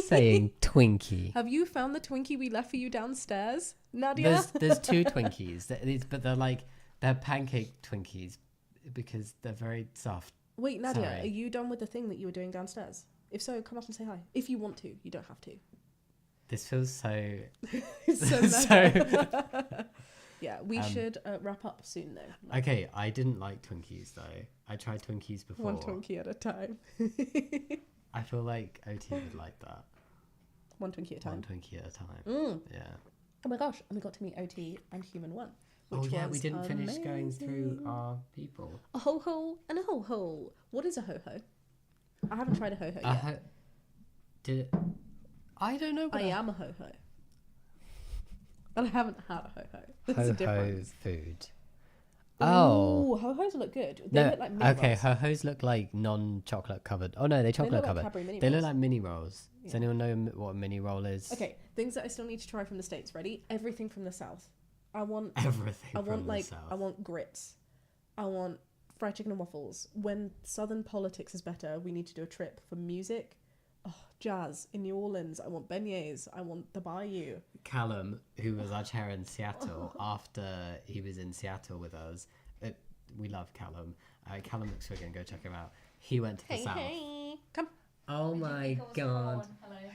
Saying Twinkie. Have you found the Twinkie we left for you downstairs, Nadia? There's two Twinkies, but they're pancake Twinkies because they're very soft. Wait, Nadia, Sorry. are you done with the thing that you were doing downstairs? If so, come up and say hi. If you want to, you don't have to. This feels so. Yeah, we should wrap up soon though. Okay, I didn't like Twinkies though. I tried Twinkies before. One Twinkie at a time. I feel like OT would like that. One Twinkie at a time. One Twinkie at a time. Mm. Yeah. Oh my gosh, and we got to meet OT and Human One. Oh yeah, we was didn't finish going through amazing. our people. A ho ho and a ho ho. What is a ho ho? I haven't tried a ho ho yet. Did it? I don't know. I am a ho ho. But I haven't had a ho ho. There's a Ho ho difference. food. Oh. Ooh, ho hos look good. They No, look like mini okay, rolls. ho-hos look like non-chocolate covered. Oh no, they chocolate look like covered. Cadbury mini They look rolls. like mini rolls. Does Yeah. anyone know what a mini roll is? Okay, things that I still need to try from the States. Ready? Everything from the South. I want Everything I from want the like south. I want grits. I want fried chicken and waffles. When Southern politics is better, we need to do a trip for music. Oh, jazz in New Orleans. I want beignets. I want the Bayou. Callum, who was our chair in Seattle, after he was in Seattle with us, we love Callum. Callum McSwiggan, go check him out. He went to the south. Come. Oh my god.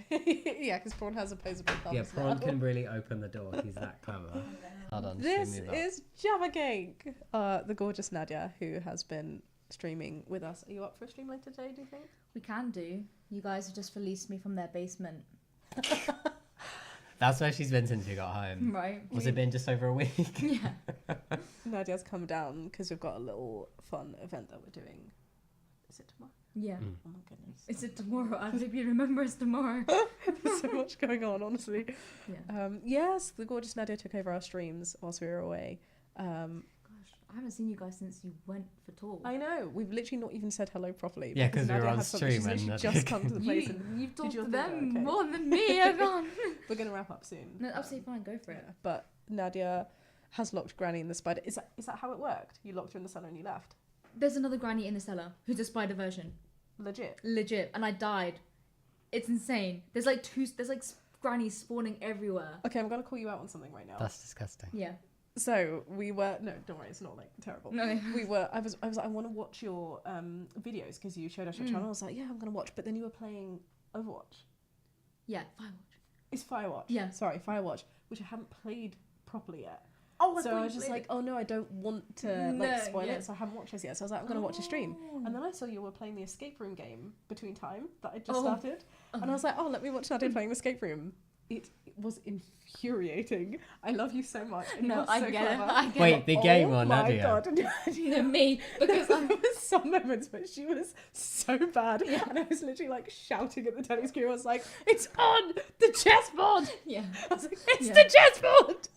Yeah, because Prawn has opposable thumbs. Yeah, Prawn now. can really open the door. He's that clever. Hold on. This stream me that. is Java Cake. The gorgeous Nadia, who has been streaming with us. Are you up for a stream later today, do you think? We can do. You guys have just released me from their basement. That's where she's been since we got home. Right. Was it been just over a week? Yeah. Nadia's come down because we've got a little fun event that we're doing. Is it tomorrow? Yeah. Mm. Oh my goodness. Is it tomorrow? I hope you remember it's tomorrow. There's so much going on, honestly. Yeah. Yes, the gorgeous Nadia took over our streams whilst we were away. Gosh, I haven't seen you guys since you went for tour. I know, we've literally not even said hello properly. Yeah, 'cause we were Nadia on had something- stream she's and literally Nadia just come to the place and You've talked you to think that them okay? more than me. I can't. we're going to wrap up soon. No, absolutely fine. Go for it. Yeah, but Nadia has locked Granny in the spider. Is that how it worked? You locked her in the cellar and you left? There's another granny in the cellar who's a spider version. Legit. Legit. And I died. It's insane. There's like grannies spawning everywhere. Okay, I'm going to call you out on something right now. That's disgusting. Yeah. So we were no, don't worry, it's not like terrible. No. We were. I was like, I want to watch your videos because you showed us your channel. I was like, yeah, I'm gonna watch. But then you were playing Overwatch. Yeah. Firewatch. It's Firewatch. Yeah. Sorry, Firewatch, which I haven't played properly yet. Oh, So I was just like, oh no, I don't want to like spoil yeah. it. So I haven't watched this yet. So I was like, I'm gonna watch a stream. And then I saw you were playing the escape room game between time that I just started, and I was like, oh, let me watch Nadia playing the escape room. It was infuriating. I love you so much. And you No, were I so get it. clever. I get Wait, it. the game or my Nadia? God. No, me. Because there was some moments where she was so bad, and I was literally like shouting at the telly screen. I was like, "It's on the chessboard!" yeah. I was like, "It's Yeah. the chessboard!"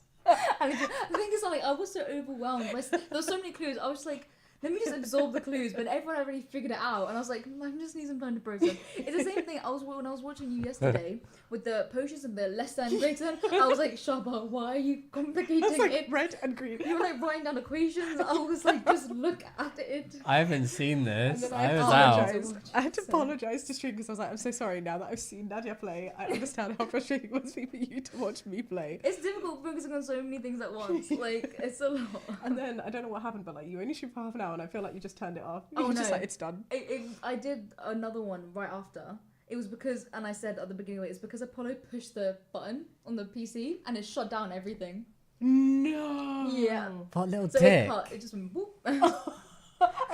And the thing is, like, I was so overwhelmed. There were so many clues. I was like, let me just absorb the clues. But everyone already figured it out, and I was like, I just need some time to process. It's the same thing. When I was watching you yesterday with the potions and the less than, greater than. I was like, Shaba, why are you complicating It's like it? red and green. You were like writing down equations. I was like, just look at it. I haven't seen And this. then I was apologized. out. I had to So- apologize to stream because I was like, I'm so sorry now that I've seen Nadia play. I understand how frustrating it must be for you to watch me play. It's difficult focusing on so many things at once. Like, it's a lot. And then I don't know what happened, but like you only streamed for half an hour, and I feel like you just turned it off. Oh, You were just no. like, it's done. I did another one right after. It was because, and I said at the beginning of it, it's because Apollo pushed the button on the PC and it shut down everything. No. Yeah. What little So dick? it just went whoop. I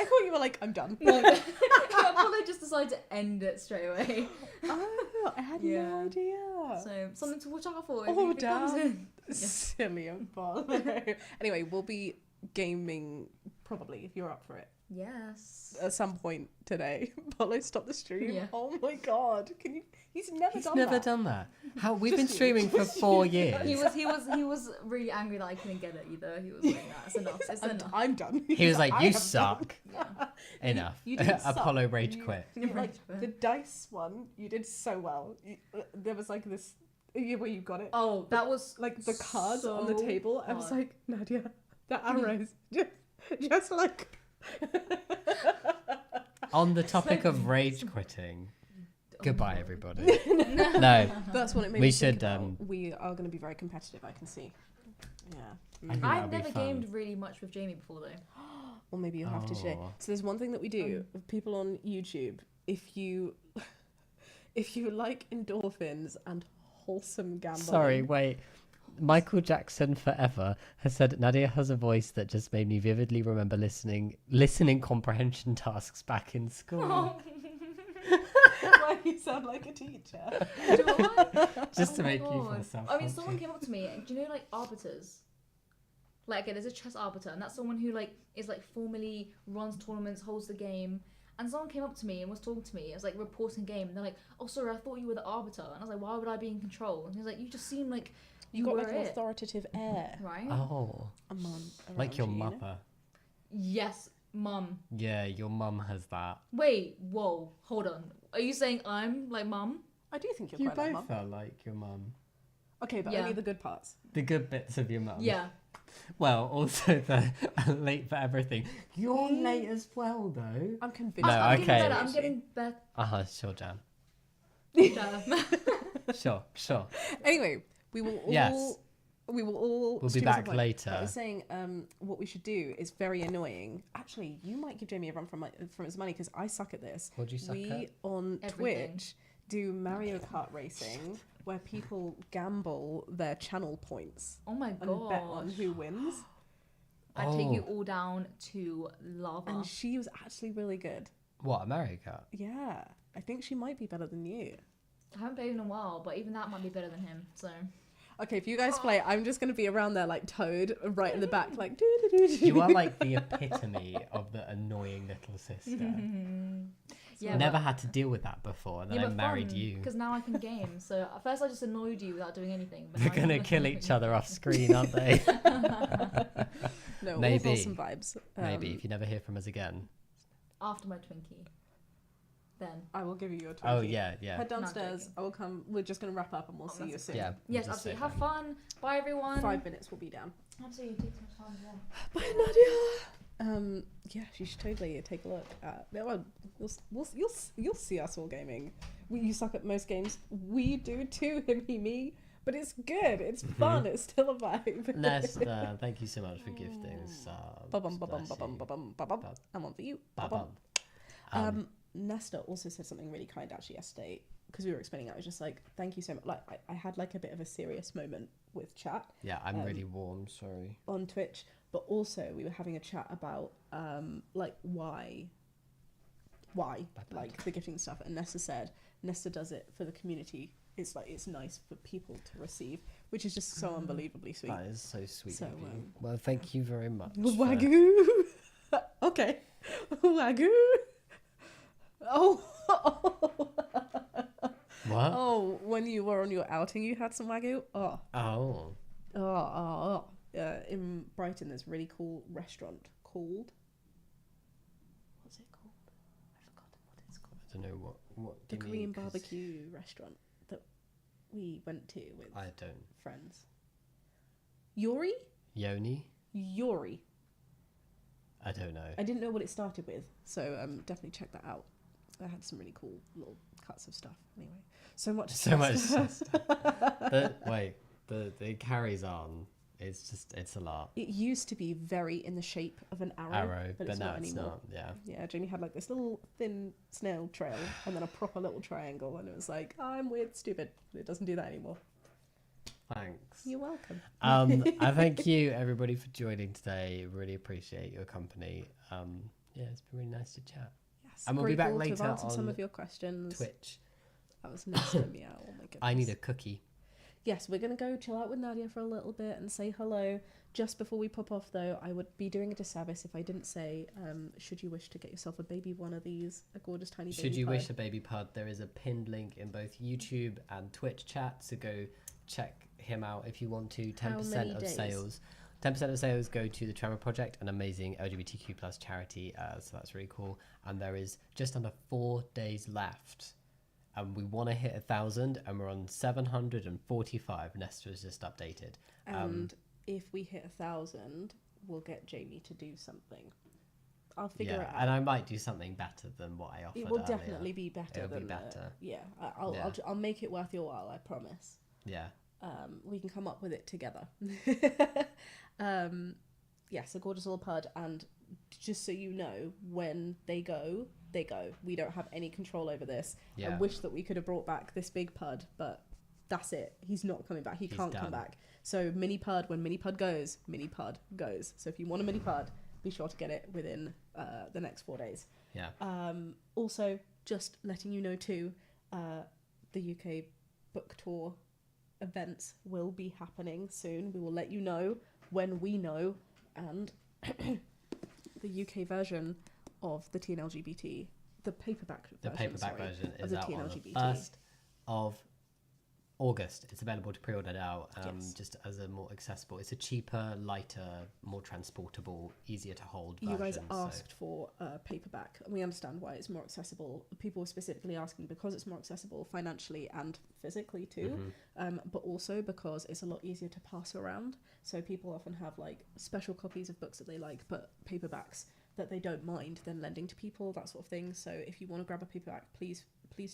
thought you were like, I'm done. No, Apollo just decided to end it straight away. Oh, I had Yeah. no idea. So something to watch out for if Oh, it comes damn. in. Silly Apollo. Anyway, we'll be gaming probably if you're up for it Yes. at some point today. Apollo, stop the stream. Yeah. Oh my god, can you? He's never He's done never that. done that. How we've been Just you. streaming for 4 years. He was really angry that I couldn't get it either. He was like, nah, it's enough. It's enough. I'm done. He was like, I "You am suck." Yeah. Enough. You didn't suck. Apollo rage You- quit. You, like Rage quit. the dice one, you did so well. There was like this where you got it. Oh, that was Like the cards on the so table. I was hard. like, Nadia, the arrows, just like. On the topic of rage quitting, goodbye, everybody. No, That's what it made We me think should, about. We are going to be very competitive. I can see. Yeah. I think I've that'll be never fun. gamed really much with Jamie before though. Or maybe you'll have to today. Oh. So there's one thing that we do with people on YouTube. If you like endorphins and wholesome gambling. Sorry, wait. Michael Jackson Forever has said Nadia has a voice that just made me vividly remember listening comprehension tasks back in school. Why you sound like a teacher. Do I? Just to Oh my make you feel God. self I mean, someone came up to me. Do you know like arbiters? Like, okay, there's a chess arbiter, and that's someone who like is like formally runs tournaments, holds the game. And someone came up to me and was talking to me. It was like reporting game, and they're like, "Oh, sorry, I thought you were the arbiter." And I was like, "Why would I be in control?" And he was like, "You just seem like You you got were like an it, authoritative air. right?" Oh, Around like your you, you know? mother. Yes, mum. Yeah, your mum has that. Wait, whoa, hold on. Are you saying I'm like mum? I do think you're You quite like both mum. are like your mum. Okay, but Yeah. only the good parts. The good bits of your mum. Yeah. Well, also the late for everything. You're late as well, though. I'm convinced. No, I'm okay. getting better. I'm getting better. Sure, Jan. Yeah. Sure. Anyway, we will all. Yes. We will all. We'll be stream at some back point. later. I was saying, what we should do is very annoying. Actually, you might give Jamie a run from his money because I suck at this. What do you suck We at? on Everything. Twitch do Mario Kart racing where people gamble their channel points Oh my and bet on god. who wins. I take you Oh. all down to lava. And she was actually really good. What, America? Yeah, I think she might be better than you. I haven't played in a while, but even that might be better than him. So Okay, if you guys play, I'm just going to be around there like Toad, right in the back, like doo-doo-doo-doo. You are like the epitome of the annoying little sister. yeah, Never had to deal with that before, and then I married you. because now I can game. So at first I just annoyed you without doing anything. But They're now I gonna can- kill each other off screen, aren't they? No, Maybe. all wholesome vibes. Maybe if you never hear from us again. After my Twinkie, then I will give you your Twinkie. Oh yeah. Head Not downstairs. joking. I will come. We're just going to wrap up and we'll see you that's soon. Yeah. yes, just say absolutely. Have that. fun. Bye everyone. 5 minutes, we'll be down. Absolutely. Take some time. Yeah. Bye, Nadia. Yeah, you should totally take a look at. Well, you'll see us all gaming. You suck at most games. We do too, me. But it's good. It's fun. It's still a vibe. Nesta, thank you so much for gifting subs. Ba-bum, ba-bum, Bless ba-bum, you. ba-bum, ba-bum. Bub. I'm on for you. Ba-bum. Ba-bum. Nesta also said something really kind actually yesterday because we were explaining it. I was just like, thank you so much. Like, I had like a bit of a serious moment with chat Yeah, I'm really warm. Sorry. on Twitch, but also we were having a chat about like why like the gifting stuff. And Nesta said Nesta does it for the community. It's like it's nice for people to receive, which is just so unbelievably sweet. That is so sweet So, of you. Well, thank you very much. for- Wagyu. Okay. Wagyu. Oh. What? Oh, when you were on your outing, you had some Wagyu? Oh. In Brighton, there's a really cool restaurant called... What's it called? I've forgotten what it's called. I don't know what The do you Korean mean, 'cause barbecue restaurant that we went to with I don't. friends. Yori? Yoni? Yori. I don't know. I didn't know what it started with, so definitely check that out. I had some really cool little cuts of stuff. Anyway, so much. So much stuff. It carries on. It's a lot. It used to be very in the shape of an arrow, but it's now not it's anymore. not. Yeah. Yeah, Jamie had like this little thin snail trail and then a proper little triangle, and it was like, I'm weird, stupid. It doesn't do that anymore. Thanks. You're welcome. I thank you everybody for joining today. Really appreciate your company. Yeah, it's been really nice to chat. Yes, And we'll be back grateful to have later answered some on of your questions. Twitch. That was nice of me. Oh my goodness. I need a cookie. yes, we're going to go chill out with Nadia for a little bit and say hello. Just before we pop off, though, I would be doing a disservice if I didn't say, should you wish to get yourself a baby one of these, a gorgeous tiny baby Should you pud. wish a baby pud, there is a pinned link in both YouTube and Twitch chat, so go check him out if you want to. 10% of days? sales. 10% of sales go to the Tremor Project, an amazing LGBTQ plus charity, so that's really cool. And there is just under 4 days left. And we want to hit 1,000, and we're on 745. Nesta has just updated. And if we hit 1,000, we'll get Jamie to do something. I'll figure it out. And I might do something better than what I offered It will earlier. definitely be better. It'll be than better. I'll make it worth your while, I promise. Yeah. We can come up with it together. Yes, a gorgeous little pud, and just so you know, when they go. We don't have any control over this. Yeah. I wish that we could have brought back this big pud, but that's it. He's not coming back. He's can't come done. back. So mini pud, when mini pud goes, mini pud goes. So if you want a mini pud, be sure to get it within the next 4 days. Yeah. Also, just letting you know too, the UK book tour events will be happening soon. We will let you know when we know, and the UK version of the TNLGBT, the paperback version of is the out on the TNLGBT. 1st of August. It's available to pre-order now, Yes. just as a more accessible. It's a cheaper, lighter, more transportable, easier to hold You version. guys asked for a paperback, and we understand why it's more accessible. People were specifically asking because it's more accessible financially and physically too, but also because it's a lot easier to pass around. So people often have like special copies of books that they like, but paperbacks that they don't mind then lending to people, that sort of thing. So if you want to grab a paperback, please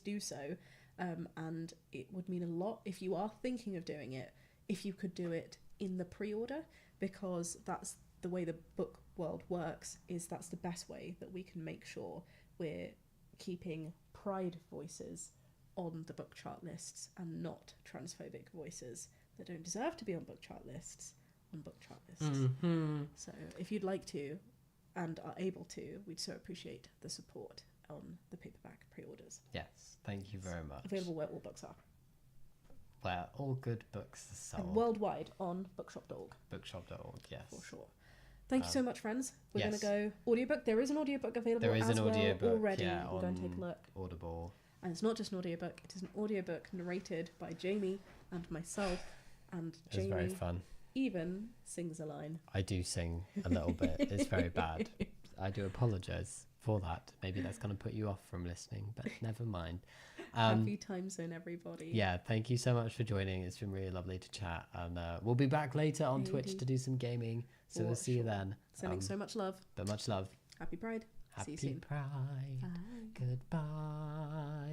do so. And it would mean a lot if you are thinking of doing it, if you could do it in the pre-order, because that's the way the book world works. That's the best way that we can make sure we're keeping pride voices on the book chart lists and not transphobic voices that don't deserve to be on book chart lists So if you'd like to and are able to, we'd so appreciate the support on the paperback pre-orders. Yes, thank you very much. Available where all books are. Where all good books are And sold. worldwide on bookshop.org. Bookshop.org, yes. For sure. Thank you so much, friends. We're yes. going to go audiobook. There is an audiobook available There is as an well audiobook already. yeah, We'll go and take a look. Audible. And it's not just an audiobook. It is an audiobook narrated by Jamie and myself. And It's Jamie very fun. even sings a line. I do sing a little bit. It's very bad. I do apologise for that. Maybe that's going to put you off from listening, but never mind. Happy time zone, everybody. Yeah, thank you so much for joining. It's been really lovely to chat. And we'll be back later on Twitch Indeed. to do some gaming. So For we'll see you sure. then. Sending so much love. But much love. Happy Pride. See you Happy soon. Pride. Bye. Goodbye.